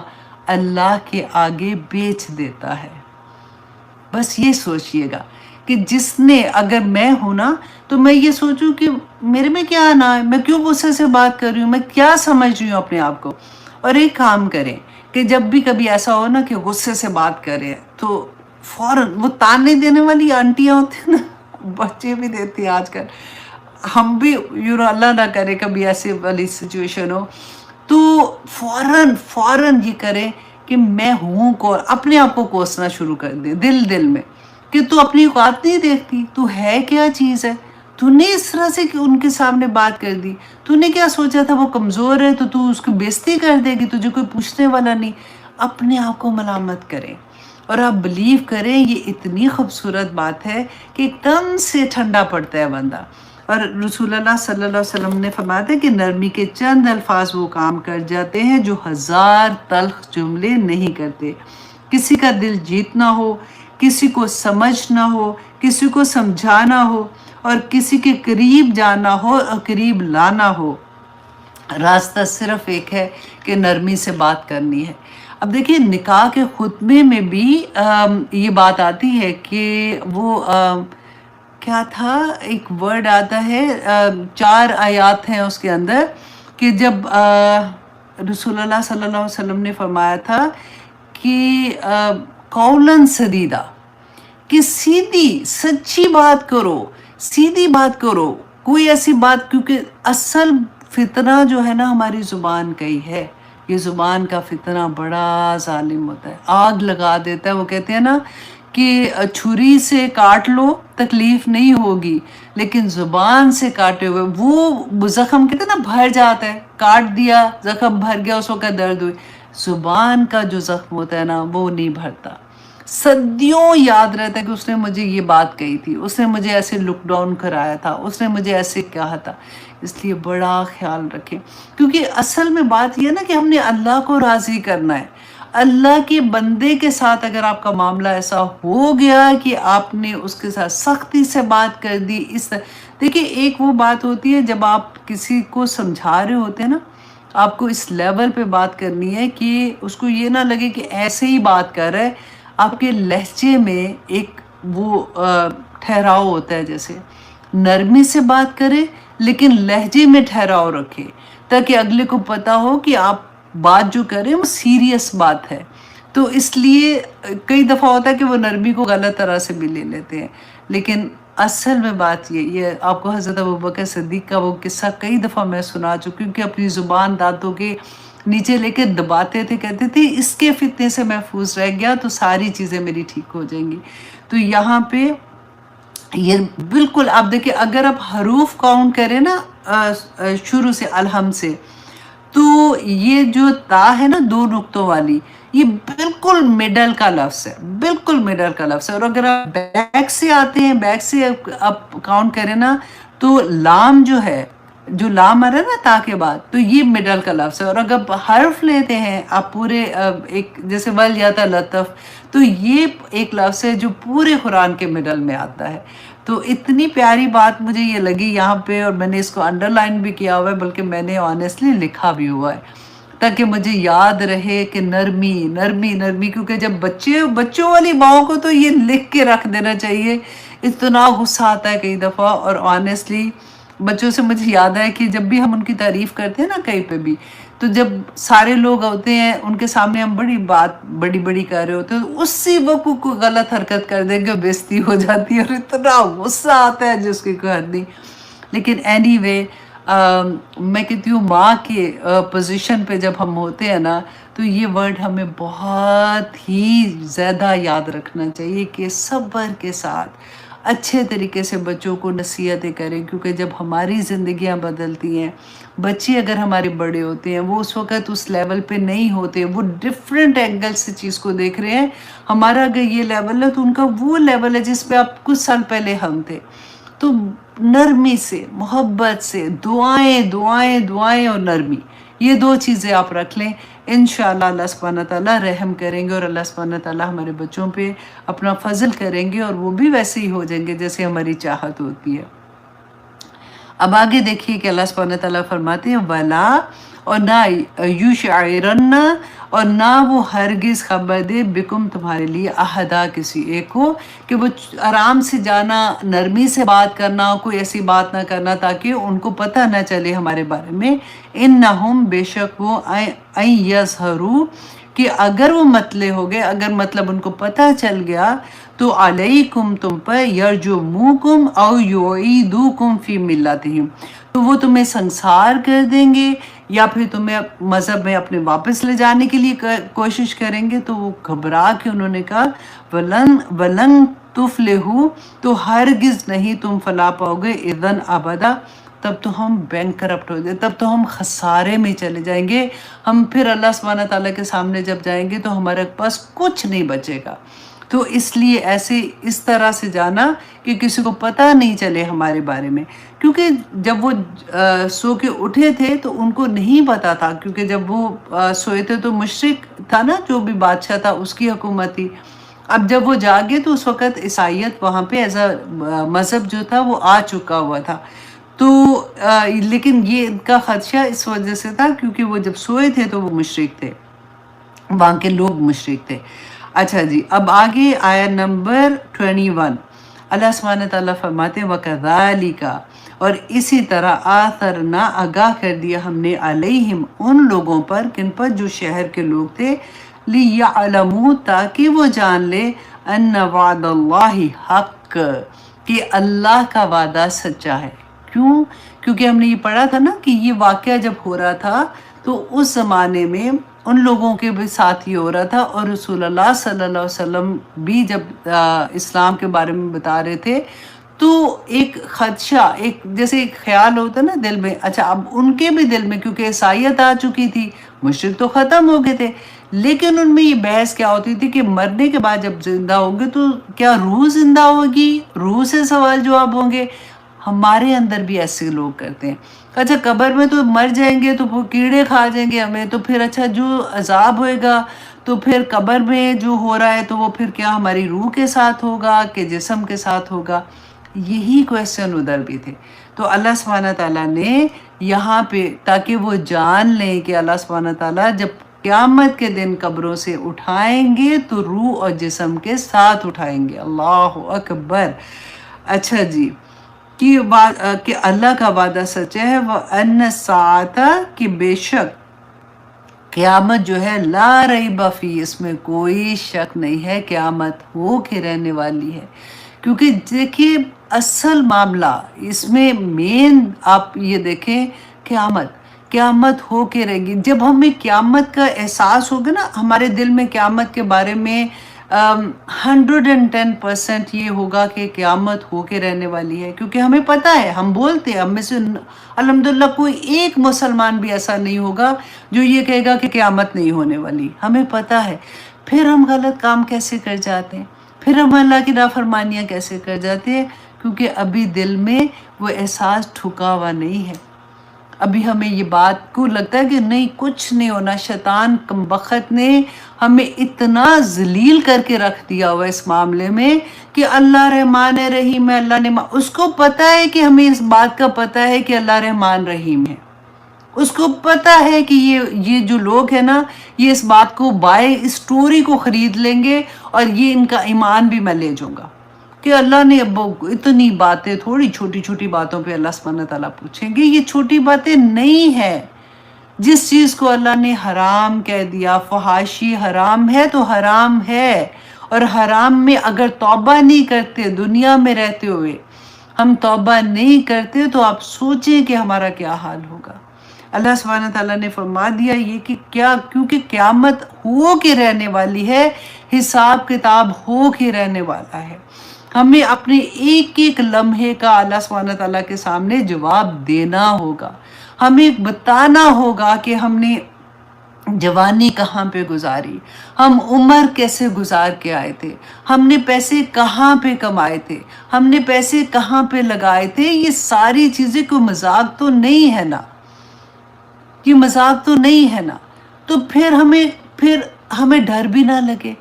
A: اللہ کے آگے بیچ دیتا ہے۔ بس یہ سوچئے گا کہ جس نے، اگر میں ہوں نا تو میں یہ سوچوں کہ میرے میں کیا آنا ہے، میں کیوں غصے سے بات کر رہی ہوں، میں کیا سمجھ رہی ہوں اپنے آپ کو، اور ایک کام کریں کہ جب بھی کبھی ایسا ہو نا کہ غصے سے بات کریں تو فوراً وہ تانے دینے والی آنٹیاں ہوتی ہیں نا، بچے بھی دیتی ہیں آج کل، ہم بھی اللہ نہ کرے کبھی ایسی والی سچویشن ہو، تو فوراً یہ کریں کہ میں ہوں کون، اپنے آپ کو کوسنا شروع کر دے دل میں کہ تو اپنی اوقات نہیں دیکھتی، تو ہے کیا چیز ہے، تو نے اس طرح سے کہ ان کے سامنے بات کر دی، تو نے کیا سوچا تھا وہ کمزور ہے تو اس کو بےزتی کر دے گی، تجھے کوئی پوچھنے والا نہیں۔ اپنے آپ کو ملامت کریں، اور آپ بلیو کریں یہ اتنی خوبصورت بات ہے کہ ایک دم سے ٹھنڈا پڑتا ہے بندہ۔ اور رسول اللہ صلی اللہ علیہ وسلم نے فرمایا تھا کہ نرمی کے چند الفاظ وہ کام کر جاتے ہیں جو 1000 تلخ جملے نہیں کرتے۔ کسی کا دل جیتنا ہو، کسی کو سمجھنا ہو، کسی کو سمجھانا ہو، اور کسی کے قریب جانا ہو اور قریب لانا ہو، راستہ صرف ایک ہے کہ نرمی سے بات کرنی ہے۔ اب دیکھیے نکاح کے خطبے میں بھی یہ بات آتی ہے کہ وہ کیا تھا، ایک ورڈ آتا ہے، 4 آیات ہیں اس کے اندر، کہ جب رسول اللہ صلی اللہ علیہ وسلم نے فرمایا تھا کہ قولاً سدیدہ، کہ سیدھی سچی بات کرو، سیدھی بات کرو، کوئی ایسی بات، کیونکہ اصل فتنہ جو ہے نا ہماری زبان کا ہی ہے۔ یہ زبان کا فتنہ بڑا ظالم ہوتا ہے، آگ لگا دیتا ہے۔ وہ کہتے ہیں نا کہ چھری سے کاٹ لو تکلیف نہیں ہوگی، لیکن زبان سے کاٹے ہوئے وہ زخم کہتے ہیں نا بھر جاتا ہے، کاٹ دیا زخم بھر گیا، اس وقت درد ہوئی۔ زبان کا جو زخم ہوتا ہے نا وہ نہیں بھرتا، صدیوں یاد رہتا ہے کہ اس نے مجھے یہ بات کہی تھی، اس نے مجھے ایسے لک ڈاؤن کرایا تھا، اس نے مجھے ایسے کہا تھا۔ اس لیے بڑا خیال رکھیں، کیونکہ اصل میں بات یہ ہے نا کہ ہم نے اللہ کو راضی کرنا ہے۔ اللہ کے بندے کے ساتھ اگر آپ کا معاملہ ایسا ہو گیا کہ آپ نے اس کے ساتھ سختی سے بات کر دی، اس دیکھیں ایک وہ بات ہوتی ہے جب آپ کسی کو سمجھا رہے ہوتے ہیں نا، آپ کو اس لیول پہ بات کرنی ہے کہ اس کو یہ نہ لگے کہ ایسے ہی بات کر رہے، آپ کے لہجے میں ایک وہ ٹھہراؤ ہوتا ہے، جیسے نرمی سے بات کرے لیکن لہجے میں ٹھہراؤ رکھے، تاکہ اگلے کو پتا ہو کہ آپ بات جو کر رہے ہیں وہ سیریس بات ہے۔ تو اس لیے کئی دفعہ ہوتا ہے کہ وہ نرمی کو غلط طرح سے بھی لے لیتے ہیں، لیکن اصل میں بات یہ آپ کو حضرت ابوبکر صدیق کا وہ قصہ کئی دفعہ میں سنا چکی ہوں کہ اپنی زبان دانتوں کے نیچے لے کے دباتے تھے، کہتے تھے اس کے فتنے سے محفوظ رہ گیا تو ساری چیزیں میری ٹھیک ہو جائیں گی۔ تو یہاں پہ یہ بالکل آپ دیکھیں، اگر آپ حروف کاؤنٹ کریں نا شروع سے الحمد سے، تو یہ جو تا ہے نا 2 نقطوں والی، یہ بالکل مڈل کا لفظ ہے، بالکل مڈل کا لفظ ہے۔ اور اگر آپ بیک سے آتے ہیں، بیک سے آپ کاؤنٹ کریں نا، تو لام جو ہے، جو لام آ رہا ہے نا تا کے بعد، تو یہ مڈل کا لفظ ہے۔ اور اگر آپ حرف لیتے ہیں آپ پورے ایک جیسے ول یا تا لطف، تو یہ ایک لفظ ہے جو پورے قرآن کے مڈل میں آتا ہے۔ تو اتنی پیاری بات مجھے یہ لگی یہاں پہ، اور میں نے اس کو انڈر لائن بھی کیا ہوا ہے، بلکہ میں نے آنیسٹلی لکھا بھی ہوا ہے تاکہ مجھے یاد رہے کہ نرمی نرمی نرمی، کیونکہ جب بچوں والی ماؤں کو تو یہ لکھ کے رکھ دینا چاہیے، اتنا غصہ آتا ہے کئی دفعہ۔ اور آنیسٹلی بچوں سے مجھے یاد ہے کہ جب بھی ہم ان کی تعریف کرتے ہیں نا کہیں پہ بھی، تو جب سارے لوگ ہوتے ہیں ان کے سامنے ہم بڑی بڑی کر رہے ہوتے ہیں، اسی وقت کوئی غلط حرکت کر دیں گے، بےزتی ہو جاتی ہے، اور اتنا غصہ آتا ہے جس کی کوئی حد نہیں۔ لیکن اینی وے میں کہتی ہوں ماں کے پوزیشن پہ جب ہم ہوتے ہیں نا تو یہ ورڈ ہمیں بہت ہی زیادہ یاد رکھنا چاہیے کہ صبر کے ساتھ اچھے طریقے سے بچوں کو نصیحتیں کریں، کیونکہ جب ہماری زندگیاں بدلتی ہیں، بچے اگر ہمارے بڑے ہوتے ہیں وہ اس وقت اس لیول پہ نہیں ہوتے، وہ ڈفرینٹ اینگل سے چیز کو دیکھ رہے ہیں. ہمارا اگر یہ لیول ہے تو ان کا وہ لیول ہے جس پہ آپ کچھ سال پہلے ہم تھے. تو نرمی سے، محبت سے، دعائیں دعائیں دعائیں اور نرمی، یہ دو چیزیں آپ رکھ لیں، انشاءاللہ اللہ سبحانہ تعالیٰ رحم کریں گے اور اللہ سبحانہ تعالیٰ ہمارے بچوں پہ اپنا فضل کریں گے اور وہ بھی ویسے ہی ہو جائیں گے جیسے ہماری چاہت ہوتی ہے. اب آگے دیکھیے کہ اللہ سبحانہ تعالیٰ فرماتے ہیں وَلَا، اور نہ یُشْعِرَنَّ، اور نہ وہ ہرگز خبر دے بکم تمہارے لیے احدا کسی ایک کو، کہ وہ آرام سے جانا، نرمی سے بات کرنا، کوئی ایسی بات نہ کرنا تاکہ ان کو پتہ نہ چلے ہمارے بارے میں. انہم، بے شک وہ، این یظہروا، کہ اگر وہ متلے ہو گئے، اگر مطلب ان کو پتہ چل گیا تو علیکم تم پر، یرجموکم او یعیدوکم فی ملتہم، تو وہ تمہیں سنسار کر دیں گے یا پھر تمہیں مذہب میں اپنے واپس لے جانے کے لیے کوشش کریں گے. تو وہ گھبرا کے انہوں نے کہا ولن تفلحوا، تو ہرگز نہیں تم فلاح پاؤ گے، اذن ابدا، تب تو ہم بینک کرپٹ ہو جائے، تب تو ہم خسارے میں چلے جائیں گے. ہم پھر اللہ سبحانہ تعالیٰ کے سامنے جب جائیں گے تو ہمارے پاس کچھ نہیں بچے گا. تو اس لیے ایسے اس طرح سے جانا کہ کسی کو پتہ نہیں چلے ہمارے بارے میں، کیونکہ جب وہ سو کے اٹھے تھے تو ان کو نہیں پتا تھا، کیونکہ جب وہ سوئے تھے تو مشرک تھا نا، جو بھی بادشاہ تھا اس کی حکومت تھی. اب جب وہ جاگے تو اس وقت عیسائیت وہاں پہ ایز اے مذہب جو تھا وہ آ چکا ہوا تھا. تو لیکن یہ ان کا خدشہ اس وجہ سے تھا کیونکہ وہ جب سوئے تھے تو وہ مشرک تھے، وہاں کے لوگ مشرک تھے. اچھا جی، اب آگے آیا نمبر 21، اللہ سبحانہ تعالیٰ فرماتے ہیں وَكَذَلِكَ، اور اسی طرح آثرنا، آگاہ کر دیا ہم نے، علیہم، ان لوگوں پر، کن پر، جو شہر کے لوگ تھے، لِيَعْلَمُوا، تاکہ وہ جان لے، ان وعد اللہ حق، کہ اللہ کا وعدہ سچا ہے. کیوں؟ کیونکہ ہم نے یہ پڑھا تھا نا کہ یہ واقعہ جب ہو رہا تھا تو اس زمانے میں ان لوگوں کے بھی ساتھ یہ ہو رہا تھا، اور رسول اللہ صلی اللہ علیہ وسلم بھی جب اسلام کے بارے میں بتا رہے تھے تو ایک خدشہ، ایک جیسے ایک خیال ہوتا ہے نا دل میں. اچھا، اب ان کے بھی دل میں، کیونکہ عیسائیت آ چکی تھی، مشرک تو ختم ہو گئے تھے، لیکن ان میں یہ بحث کیا ہوتی تھی کہ مرنے کے بعد جب زندہ ہوں گے تو کیا روح زندہ ہوگی، روح سے سوال جواب ہوں گے. ہمارے اندر بھی ایسے لوگ کرتے ہیں. اچھا، قبر میں تو مر جائیں گے تو وہ کیڑے کھا جائیں گے ہمیں، تو پھر اچھا جو عذاب ہوئے گا تو پھر قبر میں جو ہو رہا ہے تو وہ پھر کیا ہماری روح کے ساتھ ہوگا کہ جسم کے ساتھ ہوگا؟ یہی کویسچن ادھر بھی تھے. تو اللہ سبحانہ تعالیٰ نے یہاں پہ تاکہ وہ جان لیں کہ اللہ سبحانہ تعالیٰ جب قیامت کے دن قبروں سے اٹھائیں گے تو روح اور جسم کے ساتھ اٹھائیں گے. اللہ اکبر. اچھا جی، کہ اللہ کا وعدہ سچ ہے، وَأَنَّ السَّاعَةَ، کہ بے شک قیامت جو ہے، لا ریب فی، اس میں کوئی شک نہیں ہے، قیامت ہو کے رہنے والی ہے. کیونکہ دیکھیے اصل معاملہ اس میں مین آپ یہ دیکھیں، قیامت ہو کے رہے گی. جب ہمیں قیامت کا احساس ہوگا نا، ہمارے دل میں قیامت کے بارے میں 110% یہ ہوگا کہ قیامت ہو کے رہنے والی ہے. کیونکہ ہمیں پتہ ہے، ہم بولتے ہیں، ہم میں سے الحمدللہ کوئی ایک مسلمان بھی ایسا نہیں ہوگا جو یہ کہے گا کہ قیامت نہیں ہونے والی. ہمیں پتہ ہے، پھر ہم غلط کام کیسے کر جاتے ہیں، پھر ہم اللہ کی نافرمانیاں کیسے کر جاتے ہیں؟ کیونکہ ابھی دل میں وہ احساس ٹھکا ہوا نہیں ہے. ابھی ہمیں یہ بات کو لگتا ہے کہ نہیں، کچھ نہیں ہونا. شیطان کمبخت نے ہمیں اتنا ذلیل کر کے رکھ دیا ہوا اس معاملے میں کہ اللہ رحمان رحیم ہے، اللہ نے اس کو پتہ ہے کہ ہمیں اس بات کا پتہ ہے کہ اللہ رحمان رحیم ہے. اس کو پتہ ہے کہ یہ جو لوگ ہیں نا، یہ اس بات کو اس سٹوری کو خرید لیں گے اور یہ ان کا ایمان بھی میں لے جاؤں گا کہ اللہ نے اب اتنی باتیں، تھوڑی چھوٹی چھوٹی باتوں پہ اللہ سبحانہ تعالیٰ پوچھیں گے. یہ چھوٹی باتیں نہیں ہیں. جس چیز کو اللہ نے حرام کہہ دیا، فحاشی حرام ہے تو حرام ہے، اور حرام میں اگر توبہ نہیں کرتے دنیا میں رہتے ہوئے، ہم توبہ نہیں کرتے تو آپ سوچیں کہ ہمارا کیا حال ہوگا۔ اللہ سبحانہ تعالیٰ نے فرما دیا یہ کہ کیونکہ قیامت ہو کے رہنے والی ہے، حساب کتاب ہو کے رہنے والا ہے، ہمیں اپنے ایک ایک لمحے کا اللہ سبحانہ تعالیٰ کے سامنے جواب دینا ہوگا، ہمیں بتانا ہوگا کہ ہم نے جوانی کہاں پہ گزاری، ہم عمر کیسے گزار کے آئے تھے، ہم نے پیسے کہاں پہ کمائے تھے، ہم نے پیسے کہاں پہ لگائے تھے۔ یہ ساری چیزیں کوئی مذاق تو نہیں ہے نا، یہ مذاق تو نہیں ہے نا، تو پھر ہمیں ڈر بھی نہ لگے۔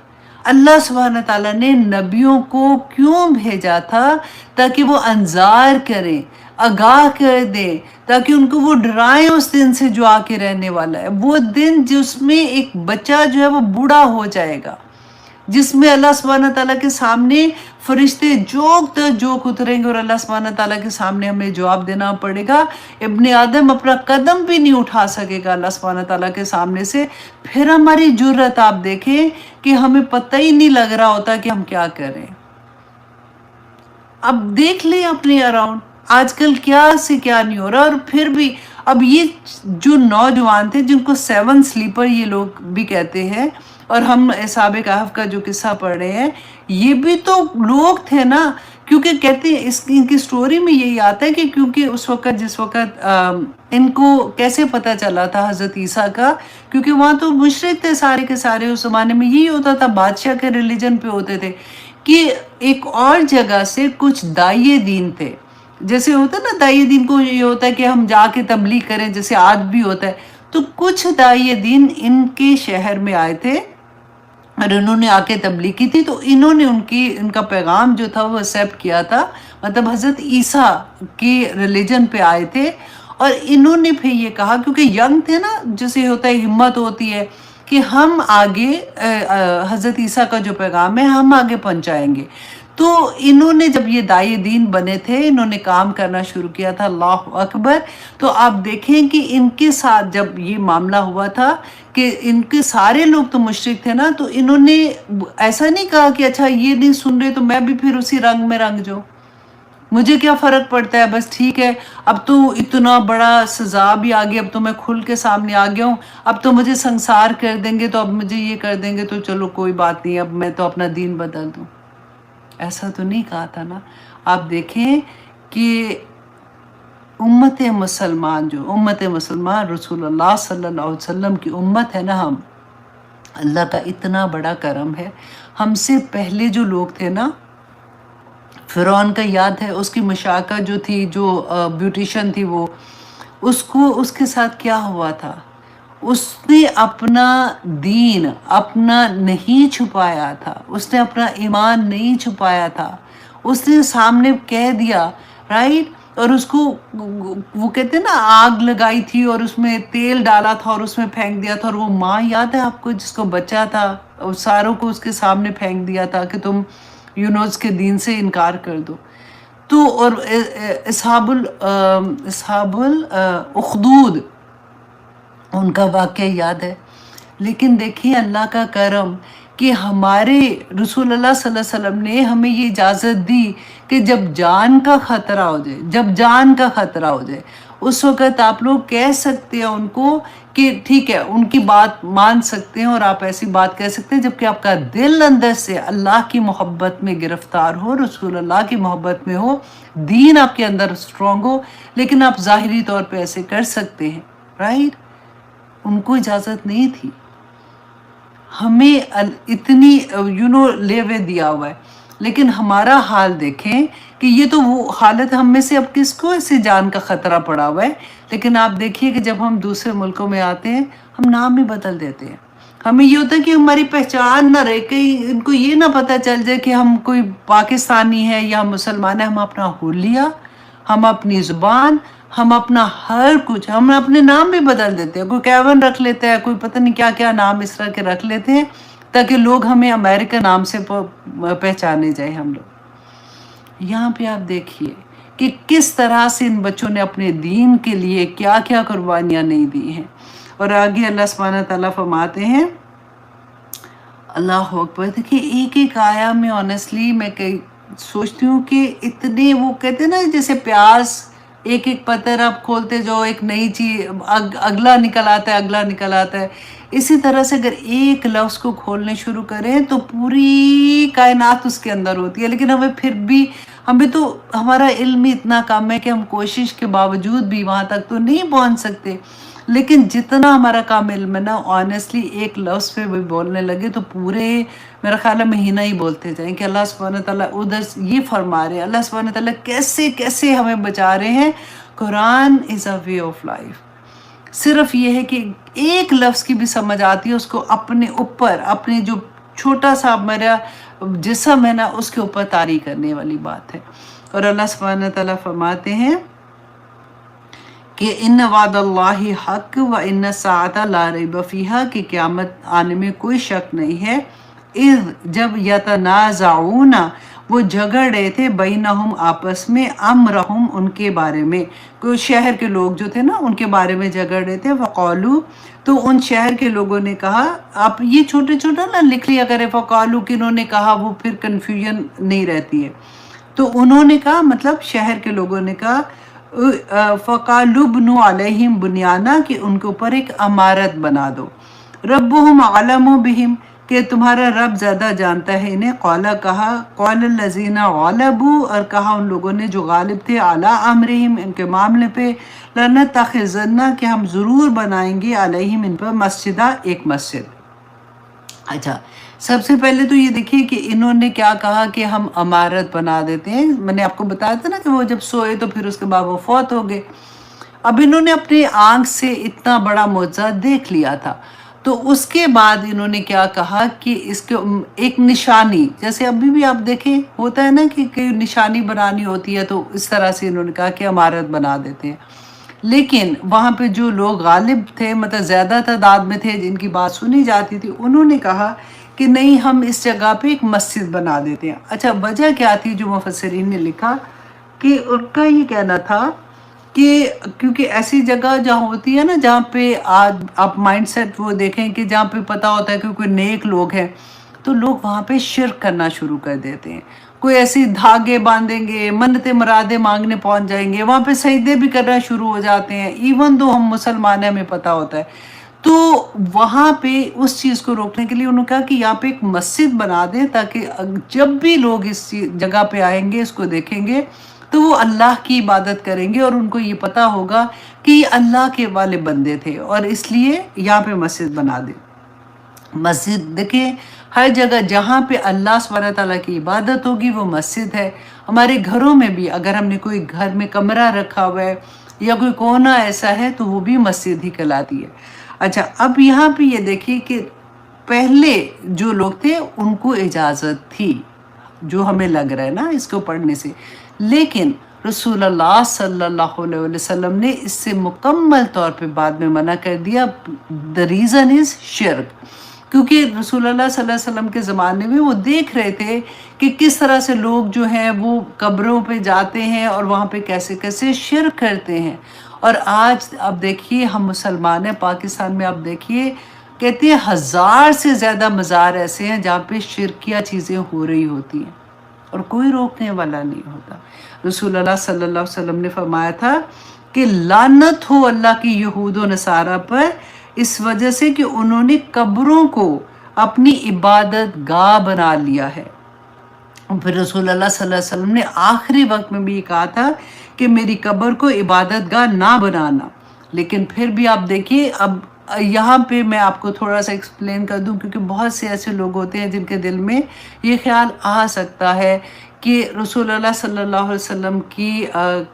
A: اللہ سبحانہ تعالیٰ نے نبیوں کو کیوں بھیجا تھا؟ تاکہ وہ انذار کریں، آگاہ کر دیں، تاکہ ان کو وہ ڈرائیں اس دن سے جو آ کے رہنے والا ہے، وہ دن جس میں ایک بچہ جو ہے وہ بوڑھا ہو جائے گا، جس میں اللہ سبحانہ تعالیٰ کے سامنے فرشتے جوک اتریں گے اور اللہ سبحانہ تعالیٰ کے سامنے ہمیں جواب دینا پڑے گا۔ ابن آدم اپنا قدم بھی نہیں اٹھا سکے گا اللہ سبحانہ تعالیٰ کے سامنے سے۔ پھر ہماری جرت آپ دیکھیں کہ ہمیں پتہ ہی نہیں لگ رہا ہوتا کہ ہم کیا کریں۔ اب دیکھ لیں اپنے اراؤنڈ آج کل کیا سے کیا نہیں ہو رہا، اور پھر بھی اب یہ جو نوجوان تھے جن کو 7 سلیپر یہ لوگ بھی کہتے ہیں، اور ہم اصحاب کہف کا جو قصہ پڑھ رہے ہیں، یہ بھی تو لوگ تھے نا، کیونکہ کہتے ہیں ان کی سٹوری میں یہی آتا ہے کہ کیونکہ اس وقت جس وقت ان کو کیسے پتہ چلا تھا حضرت عیسیٰ کا، کیونکہ وہاں تو مشرک تھے سارے کے سارے، اس زمانے میں یہی ہوتا تھا، بادشاہ کے ریلیجن پہ ہوتے تھے، کہ ایک اور جگہ سے کچھ داعیے دین تھے، جیسے ہوتا ہے نا داعیے دین کو یہ ہوتا ہے کہ ہم جا کے تبلیغ کریں، جیسے آج بھی ہوتا ہے، تو کچھ داعیے دین ان کے شہر میں آئے تھے اور انہوں نے آ کے تبلیغ کی تھی، تو انہوں نے ان کا پیغام جو تھا وہ ایکسیپٹ کیا تھا، مطلب حضرت عیسیٰ کے ریلیجن پہ آئے تھے، اور انہوں نے پھر یہ کہا، کیونکہ ینگ تھے نا، جیسے ہوتا ہے ہمت ہوتی ہے کہ ہم آگے حضرت عیسیٰ کا جو پیغام ہے ہم آگے پہنچائیں گے، تو انہوں نے جب یہ داعی دین بنے تھے، انہوں نے کام کرنا شروع کیا تھا، اللہ اکبر۔ تو آپ دیکھیں کہ ان کے ساتھ جب یہ معاملہ ہوا تھا کہ ان کے سارے لوگ تو مشرک تھے نا، تو انہوں نے ایسا نہیں کہا کہ اچھا یہ نہیں سن رہے تو میں بھی پھر اسی رنگ میں رنگ جاؤں، مجھے کیا فرق پڑتا ہے، بس ٹھیک ہے، اب تو اتنا بڑا سزا بھی آ گئی، اب تو میں کھل کے سامنے آ گیا ہوں، اب تو مجھے سنسار کر دیں گے، تو اب مجھے یہ کر دیں گے، تو چلو کوئی بات نہیں، اب میں تو اپنا دین بدل دوں۔ ایسا تو نہیں کہا تھا نا۔ آپ دیکھیں کہ امت مسلمان رسول اللہ صلی اللہ علیہ وسلم کی امت ہے نا، ہم اللہ کا اتنا بڑا کرم ہے، ہم سے پہلے جو لوگ تھے نا، فرعون کا یاد ہے، اس کی مشاکہ جو تھی، جو بیوٹیشن تھی، وہ اس کے ساتھ کیا ہوا تھا، اس نے اپنا دین اپنا نہیں چھپایا تھا، اس نے اپنا ایمان نہیں چھپایا تھا، اس نے سامنے کہہ دیا، رائٹ، اور اس کو وہ کہتے ہیں نا آگ لگائی تھی اور اس میں تیل ڈالا تھا اور اس میں پھینک دیا تھا، اور وہ ماں یاد ہے آپ کو جس کو بچہ تھا، ساروں کو اس کے سامنے پھینک دیا تھا کہ تم یونس کے دین سے انکار کر دو۔ تو اور اصحاب الاخدود ان کا واقعہ یاد ہے۔ لیکن دیکھیں اللہ کا کرم کہ ہمارے رسول اللہ صلی اللہ علیہ وسلم نے ہمیں یہ اجازت دی کہ جب جان کا خطرہ ہو جائے اس وقت آپ لوگ کہہ سکتے ہیں ان کو کہ ٹھیک ہے، ان کی بات مان سکتے ہیں، اور آپ ایسی بات کہہ سکتے ہیں جبکہ آپ کا دل اندر سے اللہ کی محبت میں گرفتار ہو، رسول اللہ کی محبت میں ہو، دین آپ کے اندر اسٹرانگ ہو، لیکن آپ ظاہری طور پہ ایسے کر سکتے ہیں، رائٹ۔ ان کو اجازت نہیں تھی، ہمیں اتنی لیوے دیا ہوا ہے، لیکن ہمارا حال دیکھیں کہ یہ تو وہ حالت ہم میں سے اب کس کو ایسے جان کا خطرہ پڑا ہوا ہے، لیکن آپ دیکھیے کہ جب ہم دوسرے ملکوں میں آتے ہیں ہم نام ہی بدل دیتے ہیں، ہمیں یہ ہوتا ہے کہ ہماری پہچان نہ رہے، کہیں ان کو یہ نہ پتہ چل جائے کہ ہم کوئی پاکستانی ہے یا مسلمان ہے، ہم اپنا حلیہ، ہم اپنی زبان، ہم اپنا ہر کچھ، ہم اپنے نام بھی بدل دیتے ہیں، کوئی کیون رکھ لیتا ہے، کوئی پتہ نہیں کیا کیا نام اس طرح کے رکھ لیتے ہیں تاکہ لوگ ہمیں امریکن نام سے پہچانے جائیں ہم لوگ۔ یہاں پہ آپ دیکھیے کہ کس طرح سے ان بچوں نے اپنے دین کے لیے کیا کیا قربانیاں نہیں دی ہیں، اور آگے اللہ سبحانہ تعالیٰ فرماتے ہیں، اللہ اکبر، دیکھیے ایک ایک آیا میں آنیسٹلی میں सोचती हूँ कि इतने वो कहते हैं ना जैसे प्यास, एक एक पत्थर आप खोलते जाओ एक नई चीज अगला निकल आता है, अगला निकल आता है। इसी तरह से अगर एक लफ्ज़ को खोलने शुरू करें तो पूरी कायनात उसके अंदर होती है, लेकिन हमें फिर भी हमें तो हमारा इल्म ही इतना कम है कि हम कोशिश के बावजूद भी वहाँ तक तो नहीं पहुँच सकते। लेकिन जितना हमारा काम इल्म है ना, ऑनेस्टली एक लफ्ज़ पे भी बोलने लगे तो पूरे मेरा ख्याल है महीना ही बोलते जाएं कि अल्लाह सुब्हान ताला उधर ये फरमा रहे हैं, अल्लाह सुब्हान ताला कैसे कैसे हमें बचा रहे हैं। Quran is a way of life. सिर्फ ये है कि एक लफ्ज़ की भी समझ आती है, उसको अपने ऊपर अपने जो छोटा सा मेरा जिस्म है ना उसके ऊपर तारी करने वाली बात है। और अल्लाह सुब्हान ताला फरमाते हैं कि इन वादल्लाहि हक व इन साअता ला रैब फीहा, कि क़यामत आने में कोई शक नहीं है। इज़ जब यतनाज़ऊना वो झगड़ रहे थे बैनहुम आपस में, अमरहुम उनके बारे में, कोई शहर के लोग जो थे ना उनके बारे में झगड़ रहे थे। फ़क़ालू तो उन शहर के लोगों ने कहा, आप ये छोटे छोटा ना लिख लिया करें, फ़क़ालू किन्होंने कहा, वो फिर कन्फ्यूजन नहीं रहती है। तो उन्होंने कहा मतलब शहर के लोगों ने कहा फ़क़ालुब्नु अलैहिम बुनियाना, कि उनके ऊपर एक इमारत बना दो। रब्बुहुम अलमु बिहिम, कि तुम्हारा रब ज़्यादा जानता है इन्हें। क़ाला कहा, क़ालल्लज़ीना ग़लबू, और कहा उन लोगों ने जो गालिब थे, अला अम्रिहिम इनके मामले पे, लनत्तख़िज़न्ना, कि हम ज़रूर बनाएंगे, अलैहिम इन पर, मस्जिदा एक मस्जिद। अच्छा, सबसे पहले तो ये देखिए कि इन्होंने क्या कहा कि हम इमारत बना देते हैं। मैंने आपको बताया था ना कि वो जब सोए तो फिर उसके बाद वो फौत हो गए। अब इन्होंने अपनी आंख से इतना बड़ा मौजज़ा देख लिया था, तो उसके बाद इन्होंने क्या कहा कि इसके एक निशानी, जैसे अभी भी आप देखें होता है ना कि कोई निशानी बनानी होती है, तो इस तरह से इन्होंने कहा कि इमारत बना देते हैं। लेकिन वहाँ पे जो लोग गालिब थे, मतलब ज़्यादा तादाद में थे जिनकी बात सुनी जाती थी, उन्होंने कहा कि नहीं, हम इस जगह पे एक मस्जिद बना देते हैं। अच्छा, वजह क्या थी जो मुफस्सिरीन ने लिखा कि उनका ये कहना था कि क्योंकि ऐसी जगह जहाँ होती है ना, जहाँ पे आज आप माइंडसेट वो देखें कि जहाँ पे पता होता है कि कोई नेक लोग हैं, तो लोग वहाँ पे शिर्क करना शुरू कर देते हैं। कोई ऐसी धागे बांधेंगे, मन्नतें मुरादें मांगने पहुँच जाएंगे, वहाँ पे सजदे भी करना शुरू हो जाते हैं, इवन दो हम मुसलमान हैं, हमें पता होता है। तो वहाँ पे उस चीज़ को रोकने के लिए उन्होंने कहा कि यहाँ पे एक मस्जिद बना दें, ताकि जब भी लोग इस जगह पे आएंगे, इसको देखेंगे, तो वो अल्लाह की इबादत करेंगे और उनको ये पता होगा कि ये अल्लाह के वाले बंदे थे, और इसलिए यहाँ पे मस्जिद बना दें। मस्जिद देखिए, हर जगह जहाँ पे अल्लाह सुब्हानहू तआला की इबादत होगी वो मस्जिद है। हमारे घरों में भी अगर हमने कोई घर में कमरा रखा हुआ है या कोई कोना ऐसा है, तो वो भी मस्जिद ही कहलाती है। अच्छा, अब यहाँ पे ये देखिए कि पहले जो लोग थे उनको इजाज़त थी, जो हमें लग रहा है ना इसको पढ़ने से, लेकिन रसूलुल्लाह सल्लल्लाहु अलैहि वसल्लम ने इससे मुकम्मल तौर पे बाद में मना कर दिया। द रीज़न इज़ शिर्क, क्योंकि रसूलुल्लाह सल्लल्लाहु अलैहि वसल्लम के ज़माने में वो देख रहे थे कि किस तरह से लोग जो हैं वो कब्रों पे जाते हैं और वहाँ पे कैसे कैसे शिर्क करते हैं। और आज अब देखिए हम मुसलमान हैं, पाकिस्तान में आप देखिए, कहते हैं 1000 से ज़्यादा मज़ार ऐसे हैं जहाँ पे शिरकिया चीज़ें हो रही होती हैं और कोई रोकने वाला नहीं होता। रसूलुल्लाह सल्लल्लाहु अलैहि वसल्लम ने फरमाया था कि लानत हो अल्लाह की यहूद व नसारा पर, इस वजह से कि उन्होंने कब्रों को अपनी इबादत गाह बना लिया है। फिर रसूलुल्लाह सल्लल्लाहु अलैहि वसल्लम ने आखिरी वक्त में भी ये कहा था कि मेरी कब्र को इबादत गाह ना बनाना। लेकिन फिर भी आप देखिए, अब यहाँ पे मैं आपको थोड़ा सा एक्सप्लेन कर दूँ, क्योंकि बहुत से ऐसे लोग होते हैं जिनके दिल में ये ख्याल आ सकता है कि रसूलुल्लाह सल्लल्लाहु अलैहि वसल्लम की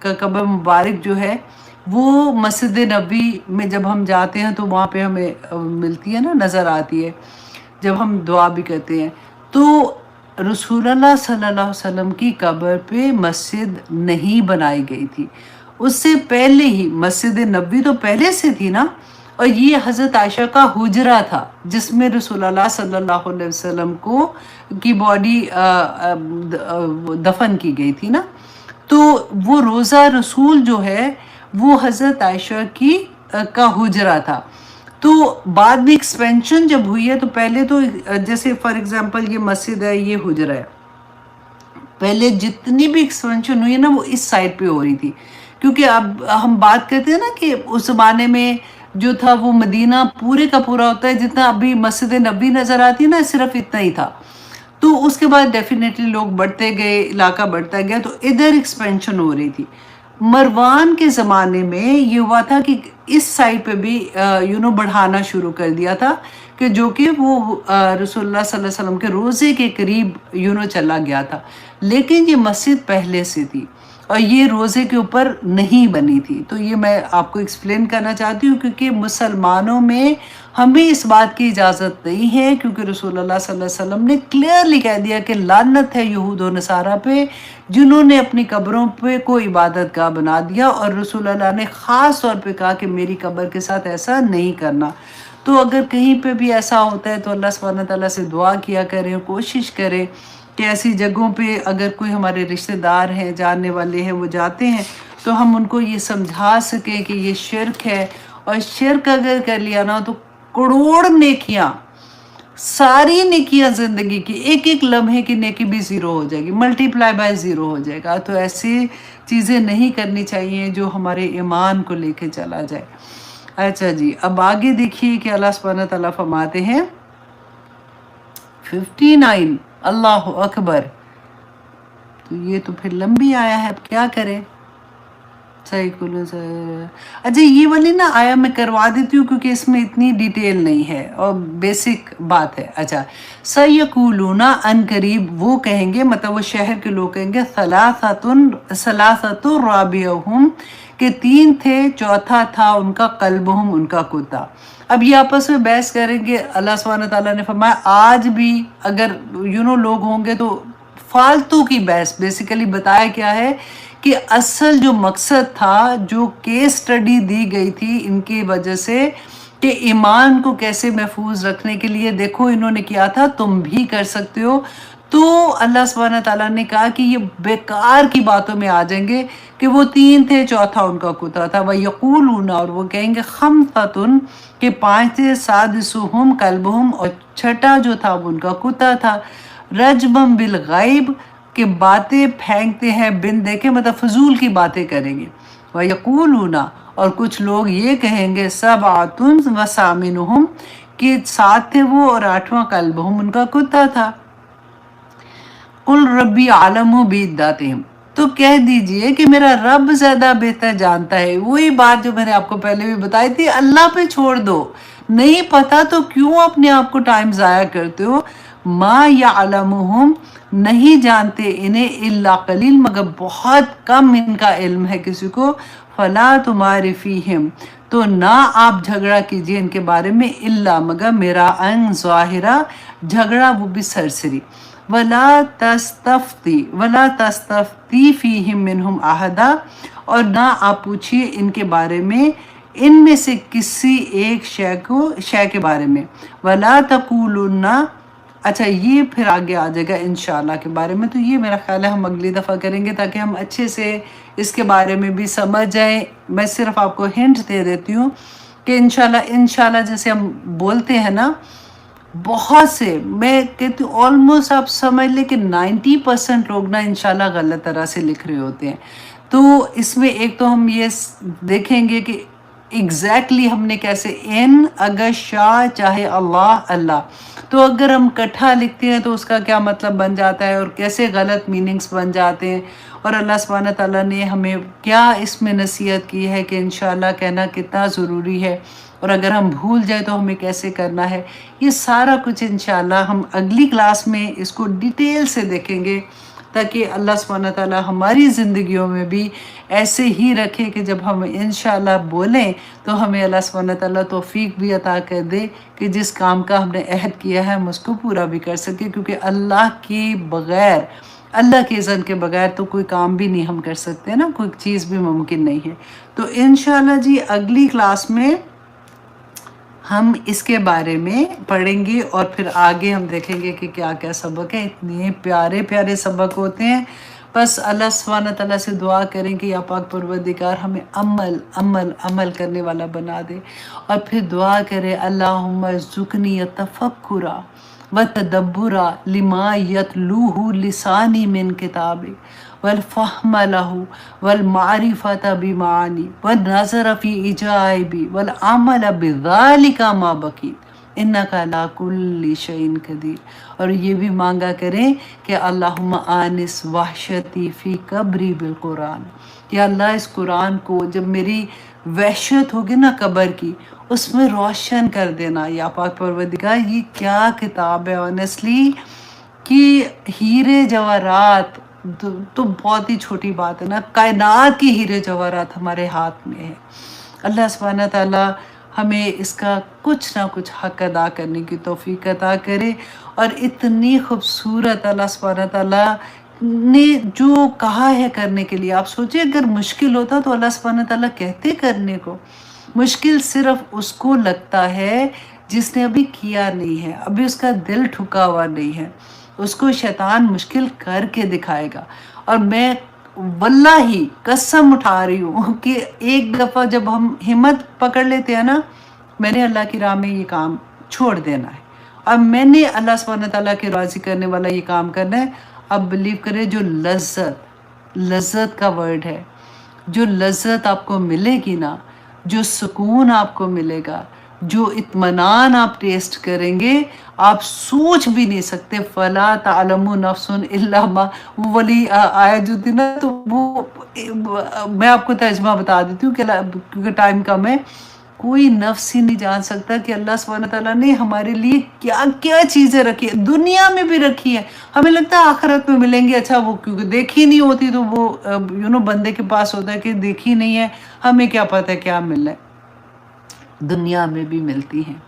A: कब्र मुबारक जो है वो मस्जिद नबी में जब हम जाते हैं तो वहाँ पे हमें मिलती है ना, नज़र आती है जब हम दुआ भी करते हैं। तो रसूलुल्लाह सल्लल्लाहु अलैहि वसल्लम की कब्र पे मस्जिद नहीं बनाई गई थी, उससे पहले ही मस्जिद नबी तो पहले से थी ना, और ये हज़रत आयशा का हुजरा था जिसमें रसूलुल्लाह सल्लल्लाहु अलैहि वसल्लम को की बॉडी दफन की गई थी ना। तो वो रोज़ा रसूल जो है वो हज़रत आयशा की का हुजरा था। तो बाद में एक्सपेंशन जब हुई है, तो पहले तो जैसे फॉर एग्जांपल ये मस्जिद है, ये हुजरा है, पहले जितनी भी एक्सपेंशन हुई है ना वो इस साइड पे हो रही थी, क्योंकि अब हम बात करते हैं ना कि उस ज़माने में जो था वो मदीना पूरे का पूरा होता है, जितना अभी मस्जिद नबी नज़र आती है ना सिर्फ इतना ही था। तो उसके बाद डेफिनेटली लोग बढ़ते गए, इलाका बढ़ता गया, तो इधर एक्सपेंशन हो रही थी। मरवान के ज़माने में ये हुआ था कि इस साइड पे भी बढ़ाना शुरू कर दिया था, कि जो कि वो रसूलुल्लाह सल्लल्लाहु अलैहि वसल्लम के रोज़े के करीब चला गया था। लेकिन ये मस्जिद पहले से थी और ये रोज़े के ऊपर नहीं बनी थी। तो ये मैं आपको एक्सप्लेन करना चाहती हूँ, क्योंकि मुसलमानों में हमें इस बात की इजाज़त नहीं है, क्योंकि रसूलुल्लाह सल्लल्लाहु अलैहि वसल्लम ने क्लियरली कह दिया कि लानत है यहूद और नसारा पे, जिन्होंने अपनी कब्रों पे को इबादत गाह बना दिया। और रसूलुल्लाह ने ख़ास तौर पे कहा कि मेरी कब्र के साथ ऐसा नहीं करना। तो अगर कहीं पे भी ऐसा होता है तो अल्लाह सुब्हानहू तआला से दुआ किया करें, कोशिश करें कि ऐसी जगहों पे अगर कोई हमारे रिश्तेदार हैं, जानने वाले हैं, वो जाते हैं, तो हम उनको ये समझा सकें कि ये शिर्क है। और शिर्क अगर कर लिया ना तो करोड़ नेकियां, सारी नेकियां ज़िंदगी की, एक एक लम्हे की नेकी भी ज़ीरो हो जाएगी, मल्टीप्लाई बाय ज़ीरो हो जाएगा। तो ऐसी चीज़ें नहीं करनी चाहिए जो हमारे ईमान को लेके चला जाए। अच्छा जी, अब आगे देखिए कि अल्लाह सुब्हानहू तआला फरमाते हैं 59, अल्लाह अकबर। तो ये तो फिर लंबी आया है, अब क्या करें। सही कुल सही। अच्छा, ये वाली ना आया मैं करवा देती हूँ, क्योंकि इसमें इतनी डिटेल नहीं है और बेसिक बात है। अच्छा, सयकुलूना अन करीब वो कहेंगे, मतलब वो शहर के लोग कहेंगे, सलासतुन राबियहुम, के 3 थे, चौथा था उनका कल्बहुम, उनका कुत्ता। अब ये आपस में बहस करेंगे। अल्लाह सुब्हानहू तआला ने फरमाया आज भी अगर लोग होंगे तो फालतू की बहस। बेसिकली बताया क्या है कि असल जो मकसद था, जो केस स्टडी दी गई थी इनकी वजह से, कि ईमान को कैसे महफूज रखने के लिए देखो इन्होंने किया था, तुम भी कर सकते हो। तो अल्लाह सुब्हानहू तआला ने कहा कि ये बेकार की बातों में आ जाएंगे कि वो 3 थे, चौथा उनका कुत्ता था। वह यक़ूलूना, और वो कहेंगे, खम्सतुन, के 5 थे, सादिसुहुम कल्बुहुम, और छठा जो था वो उनका कुत्ता था। रजबम बिल गैब, के बातें फेंकते हैं बिन देखे, मतलब फजूल की बातें करेंगे। वह यक़ूलूना, और कुछ लोग ये कहेंगे, सबअतुन व सामिनुहुम, कि 7 थे वो और 8वां कल्बुहुम, उनका कुत्ता था। कुल रब्बी आलमु बिइद्दातिहिम, तो कह दीजिए कि मेरा रब ज़्यादा बेहतर जानता है। वही बात जो मैंने आपको पहले भी बताई थी, अल्लाह पे छोड़ दो। नहीं पता तो क्यों अपने आप को टाइम ज़ाया करते हो। मा यअलमुहुम, नहीं जानते इन्हें, इल्ला कलील, मगर बहुत कम इनका इल्म है किसी को। फला तुम्हारी फीहिम, तो ना आप झगड़ा कीजिए इनके बारे में, इल्ला, मगर मेरा अन ज़ाहिरा, झगड़ा वो भी सरसरी। वला तस्तफ्ती फीहिम मिनहुम अहदा, और ना आप पूछिए इनके बारे में, इनमें से किसी एक शय के बारे में। वला तकूलुन्ना, अच्छा ये फिर आगे आ जाएगा इंशाल्लाह के बारे में। तो ये मेरा ख्याल है हम अगली दफ़ा करेंगे, ताकि हम अच्छे से इसके बारे में भी समझ जाएं। मैं सिर्फ आपको हिंट दे देती हूँ कि इंशाल्लाह जैसे हम बोलते हैं ना, बहुत से, मैं कहती हूँ ऑलमोस्ट आप समझ लें कि 90% लोग ना इंशाल्लाह गलत तरह से लिख रहे होते हैं। तो इसमें एक तो हम ये देखेंगे कि एग्जैक्टली हमने कैसे, इन, अगर, शाह, चाहे, अल्लाह, अल्लाह, तो अगर हम इकट्ठा लिखते हैं तो उसका क्या मतलब बन जाता है और कैसे गलत मीनिंग्स बन जाते हैं। और अल्लाह सुब्हानहू तआला ने हमें क्या इसमें नसीहत की है कि इंशाल्लाह कहना कितना ज़रूरी है, और अगर हम भूल जाए तो हमें कैसे करना है। ये सारा कुछ इंशाल्लाह हम अगली क्लास में इसको डिटेल से देखेंगे, ताकि अल्लाह सुब्हानहू तआला हमारी ज़िंदगियों में भी ऐसे ही रखे कि जब हम इंशाल्लाह बोलें तो हमें अल्लाह सुब्हानहू तआला तौफीक भी अता कर दे कि जिस काम का हमने अहद किया है हम उसको पूरा भी कर सकें। क्योंकि अल्लाह के बग़ैर, अल्लाह के इज़्ज़त के बगैर तो कोई काम भी नहीं हम कर सकते ना, कोई चीज़ भी मुमकिन नहीं है। तो इंशाल्लाह जी अगली क्लास में हम इसके बारे में पढ़ेंगे और फिर आगे हम देखेंगे कि क्या क्या सबक है। इतने प्यारे प्यारे सबक होते हैं। बस अल्लाह सुब्हानहू तआला से दुआ करें कि या पाक परवरदिगार हमें अमल अमल अमल करने वाला बना दे। और फिर दुआ करें, अल्लाहुम्मा ज़ुकनी तफक्कुरा, वतदब्बुरा लिमा यतलूहु लिसानी मिन किताबि वलफ़हम लहु वलमारिफत बिमानी वन्नज़र फ़ी इजाइबी वलअमल बिज़ालिका मा बकी इन्नका अला कुल्ली शैइन कदीर। और ये भी मांगा करें कि अल्लाहुम्मा आनिस वहशती फ़ी कब्री बिल कुरान, या अल्लाह इस कुरान को जब मेरी वहशत होगी ना कब्र की, उसमें रोशन कर देना। या पाक परवरदिगार, ये क्या किताब है ऑनेस्टली, कि हीरे जवाहरात तो बहुत ही छोटी बात है ना, कायनात की हीरे जवाहरात हमारे हाथ में है। अल्लाह सुब्हानहू तआला हमें इसका कुछ ना कुछ हक अदा करने की तौफीक अता करे। और इतनी खूबसूरत अल्लाह सुब्हानहू तआला ने जो कहा है करने के लिए, आप सोचिए अगर मुश्किल होता तो अल्लाह सुब्हानहू तआला कहते करने को। मुश्किल सिर्फ उसको लगता है जिसने अभी किया नहीं है, अभी उसका दिल ठुका हुआ नहीं है, उसको शैतान मुश्किल करके दिखाएगा। और मैं वल्लाही कसम उठा रही हूँ कि एक दफ़ा जब हम हिम्मत पकड़ लेते हैं ना, मैंने अल्लाह की राह में ये काम छोड़ देना है, अब मैंने अल्लाह सुब्हानहू तआला के राज़ी करने वाला ये काम करना है। अब बिलीव करें, जो लज्जत का वर्ड है, जो लज्जत आपको मिलेगी ना, जो सुकून आपको मिलेगा, जो इत्मीनान आप टेस्ट करेंगे, आप सोच भी नहीं सकते। फला तालमु नफ्सुन इल्ला मा, वो वाली आयत जो थी ना, तो वो मैं आपको तर्जुमा बता देती हूँ क्योंकि टाइम कम है। कोई नफ्स ही नहीं जान सकता कि अल्लाह सुब्हानहू तआला ने हमारे लिए क्या क्या चीज़ें रखी है, दुनिया में भी रखी है। हमें लगता है आखिरत में मिलेंगे, अच्छा वो क्योंकि देखी नहीं होती तो वो बंदे के पास होता है कि देखी नहीं है, हमें क्या पता है क्या मिलना है। दुनिया में भी मिलती हैं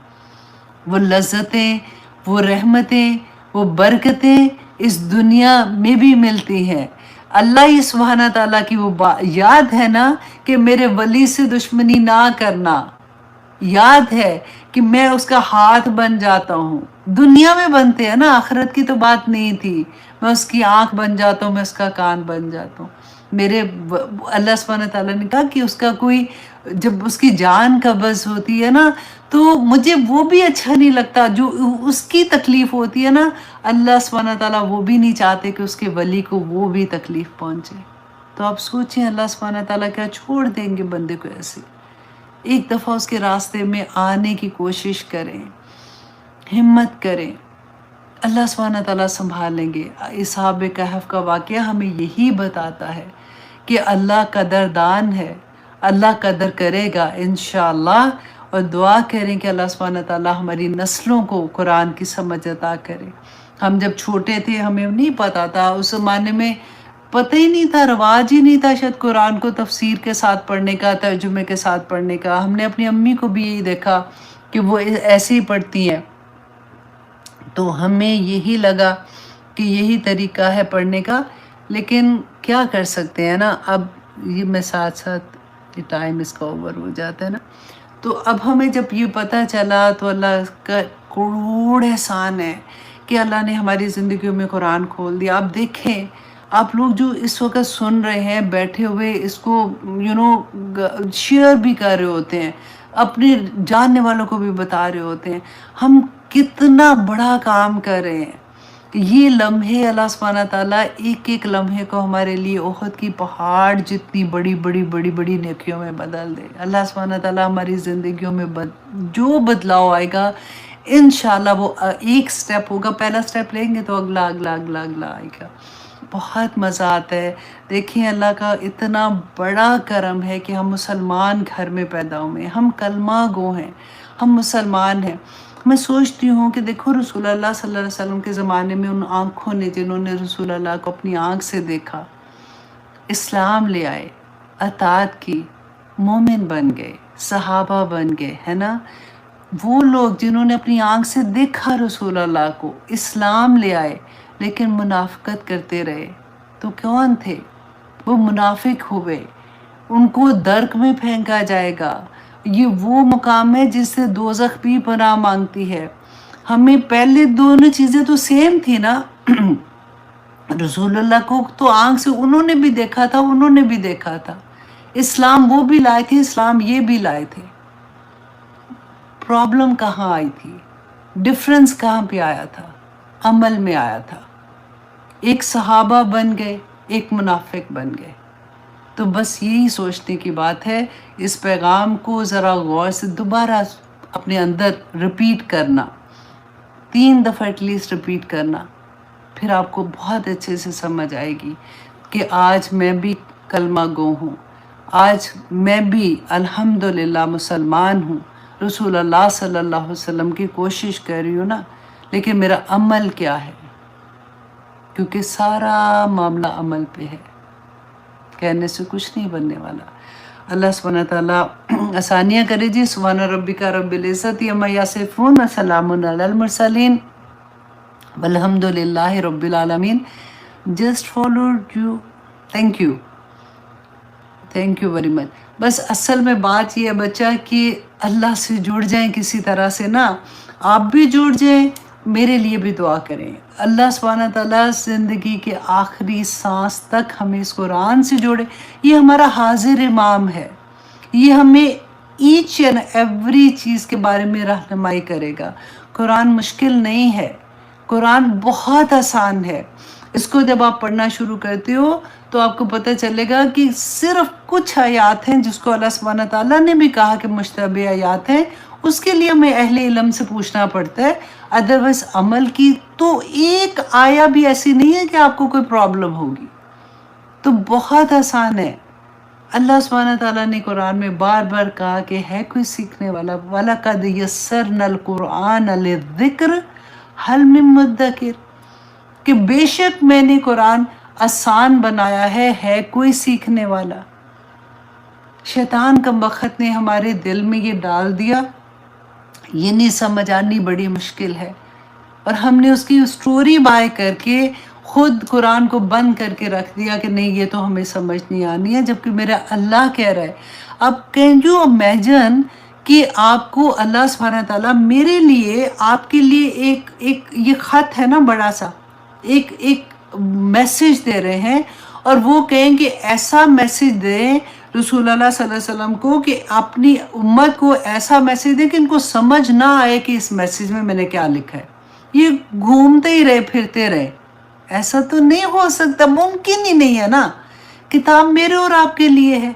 A: वो लज्जतें, वो रहमतें, वो बरकतें इस दुनिया में भी मिलती हैं। अल्लाह ही सुब्हाना ताला की वो याद है ना कि मेरे वली से दुश्मनी ना करना, याद है कि मैं उसका हाथ बन जाता हूँ। दुनिया में बनते हैं ना, आखिरत की तो बात नहीं थी। मैं उसकी आंख बन जाता हूँ, मैं उसका कान बन जाता हूँ। मेरे अल्लाह सुब्हाना ताला ने कहा कि उसका कोई जब उसकी जान कब्ज़ होती है ना, तो मुझे वो भी अच्छा नहीं लगता जो उसकी तकलीफ़ होती है ना। अल्लाह सुब्हाना ताला वो भी नहीं चाहते कि उसके वली को वो भी तकलीफ़ पहुँचे। तो आप सोचें, अल्लाह सुब्हाना ताला क्या छोड़ देंगे बंदे को ऐसे? एक दफ़ा उसके रास्ते में आने की कोशिश करें, हिम्मत करें, अल्लाह सुब्हाना ताला संभाल लेंगे। असहाब कहफ का वाक़या हमें यही बताता है कि अल्लाह कदरदान है, अल्लाह कदर करेगा इंशाअल्लाह। और दुआ करें कि अल्लाह सुब्हाना ताला हमारी नस्लों को कुरान की समझ अता करे। हम जब छोटे थे हमें नहीं पता था, उस ज़माने में पता ही नहीं था, रवाज ही नहीं था शायद कुरान को तफसीर के साथ पढ़ने का, तर्जुमे के साथ पढ़ने का। हमने अपनी अम्मी को भी यही देखा कि वो ऐसे ही पढ़ती हैं, तो हमें यही लगा कि यही तरीका है पढ़ने का। लेकिन क्या कर सकते हैं ना, अब ये मैं साथ साथ ये टाइम इसका ओवर हो जाता है ना। तो अब हमें जब ये पता चला तो अल्लाह का करोड़ एहसान है कि अल्लाह ने हमारी ज़िंदगियों में कुरान खोल दिया। आप देखें, आप लोग जो इस वक्त सुन रहे हैं बैठे हुए, इसको शेयर भी कर रहे होते हैं, अपने जानने वालों को भी बता रहे होते हैं, हम कितना बड़ा काम कर रहे हैं। ये लम्हे अल्लाह सुब्हाना ताला एक एक लम्हे को हमारे लिए ओहद की पहाड़ जितनी बड़ी बड़ी बड़ी बड़ी नेकियों में बदल दे। अल्लाह सुब्हाना ताला हमारी ज़िंदगियों में जो बदलाव आएगा इंशाल्लाह वो एक स्टेप होगा, पहला स्टेप लेंगे तो अगला अगला अगला अगला आएगा। बहुत मज़ा आता है। देखिए, अल्लाह का इतना बड़ा करम है कि हम मुसलमान घर में पैदा हुए, हम कलमा गो हैं, हम मुसलमान हैं। मैं सोचती हूँ कि देखो रसूल अल्लाह सल्लल्लाहु अलैहि वसल्लम के ज़माने में उन आँखों ने जिन्होंने रसूल अल्लाह को अपनी आँख से देखा, इस्लाम ले आए, अताअत की, मोमिन बन गए, सहाबा बन गए, है ना। वो लोग जिन्होंने अपनी आँख से देखा रसूल अल्लाह को, इस्लाम ले आए, लेकिन मुनाफ़िकत करते रहे, तो कौन थे वो? मुनाफिक हुए, उनको दर्क में फेंका जाएगा। ये वो मुकाम है जिससे दोज़ख भी पनाह मांगती है। हमें पहले दोनों चीज़ें तो सेम थी ना। रसूलुल्लाह को तो आँख से उन्होंने भी देखा था, उन्होंने भी देखा था। इस्लाम वो भी लाए थे, इस्लाम ये भी लाए थे। प्रॉब्लम कहाँ आई थी? डिफरेंस कहाँ पे आया था? عمل میں آیا تھا. ایک صحابہ بن گئے، ایک منافق بن گئے. تو بس یہی سوچنے کی بات ہے. اس پیغام کو ذرا غور سے دوبارہ اپنے اندر ریپیٹ کرنا، 3 دفعہ ایٹ لیسٹ ریپیٹ کرنا، پھر آپ کو بہت اچھے سے سمجھ آئے گی کہ آج میں بھی کلمہ گو ہوں، آج میں بھی الحمدللہ مسلمان ہوں، رسول اللہ صلی اللہ علیہ وسلم کی کوشش کر رہی ہوں نا، لیکن میرا عمل کیا ہے؟ کیونکہ سارا معاملہ عمل پہ ہے، کہنے سے کچھ نہیں بننے والا. اللہ سبحانہ تعالیٰ آسانیاں کرے جی. سبحان ربک رب العزت عما یصفون وسلام علی المرسلین والحمد للہ رب العالمین. Just followed you. Thank you very much. بس اصل میں بات یہ ہے بچہ کہ اللہ سے جڑ جائیں کسی طرح سے نا، آپ بھی جڑ جائیں، میرے لیے بھی دعا کریں. اللہ سبحانہ تعالیٰ زندگی کے آخری سانس تک ہمیں اس قرآن سے جوڑے. یہ ہمارا حاضر امام ہے، یہ ہمیں ایچ اینڈ ایوری چیز کے بارے میں رہنمائی کرے گا. قرآن مشکل نہیں ہے، قرآن بہت آسان ہے. اس کو جب آپ پڑھنا شروع کرتے ہو تو آپ کو پتہ چلے گا کہ صرف کچھ آیات ہیں جس کو اللہ سبحانہ تعالیٰ نے بھی کہا کہ مشتبہ آیات ہیں، اس کے لیے ہمیں اہل علم سے پوچھنا پڑتا ہے. ادروائز عمل کی تو ایک آیا بھی ایسی نہیں ہے کہ آپ کو کوئی پرابلم ہوگی. تو بہت آسان ہے. اللہ سبحانہ تعالیٰ نے قرآن میں بار بار کہا کہ ہے کوئی سیکھنے والا. وَلَقَدْ يَسَّرْنَا الْقُرْآنَ لِلذِّكْرِ هَلْ مِن مُدَّكِرٍ، کہ بے شک میں نے قرآن آسان بنایا ہے کوئی سیکھنے والا. شیطان کا وقت نے ہمارے دل میں یہ ڈال دیا، یہ نہیں سمجھ آنی بڑی مشکل ہے، اور ہم نے اس کی اسٹوری بائی کر کے خود قرآن کو بند کر کے رکھ دیا کہ نہیں یہ تو ہمیں سمجھ نہیں آنی ہے، جبکہ میرا اللہ کہہ رہا ہے. اب کین یو امیجن کہ آپ کو اللہ سبحانہ تعالیٰ میرے لیے، آپ کے لیے ایک یہ خط ہے نا بڑا سا، ایک میسج دے رہے ہیں، اور وہ کہیں کہ ایسا میسج دیں رسول اللہ صلی اللہ علیہ وسلم کو کہ اپنی امت کو ایسا میسج دیں کہ ان کو سمجھ نہ آئے کہ اس میسج میں میں نے کیا لکھا ہے. یہ گھومتے ہی رہے پھرتے رہے. ایسا تو نہیں ہو سکتا، ممکن ہی نہیں ہے نا. کتاب میرے اور آپ کے لیے ہے،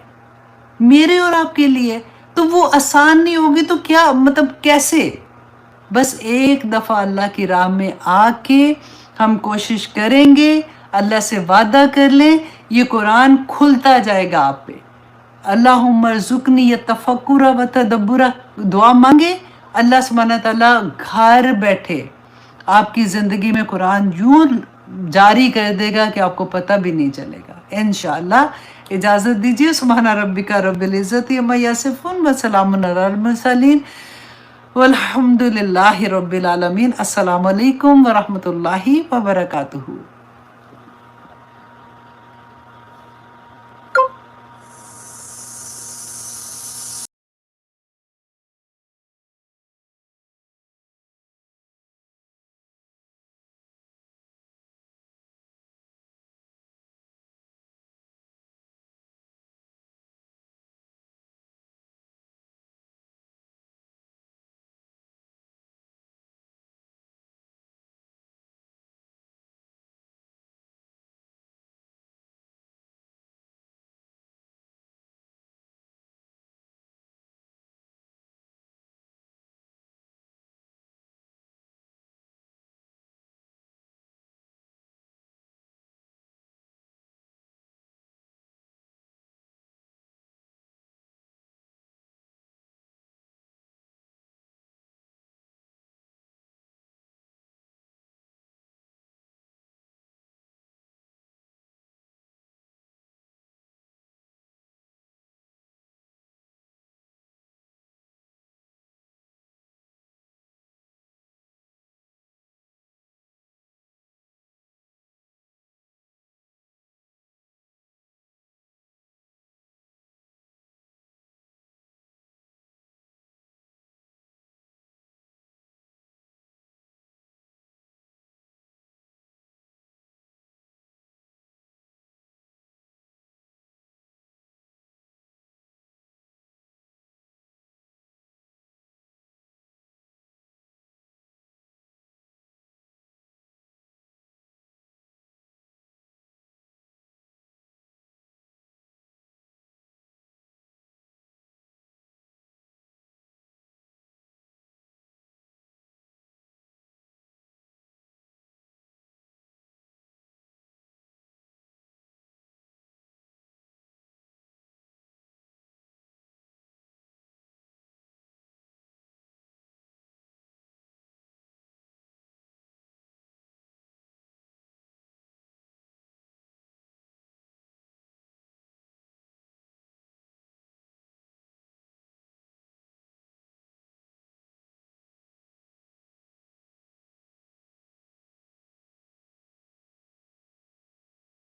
A: میرے اور آپ کے لیے، تو وہ آسان نہیں ہوگی تو کیا مطلب کیسے؟ بس ایک دفعہ اللہ کی راہ میں آ کے ہم کوشش کریں گے، اللہ سے وعدہ کر لیں، یہ قرآن کھلتا جائے گا آپ پہ. اللہم ارزقنی تفکر و تدبر، دعا مانگے، اللہ سبحانہ تعالیٰ گھر بیٹھے آپ کی زندگی میں قرآن یوں جاری کر دے گا کہ آپ کو پتہ بھی نہیں چلے گا انشاءاللہ. اجازت دیجیے. سبحان ربک رب العزت عما یصفون وسلام علی المرسلین والحمد للہ رب العالمین. السلام علیکم ورحمۃ اللہ وبرکاتہ.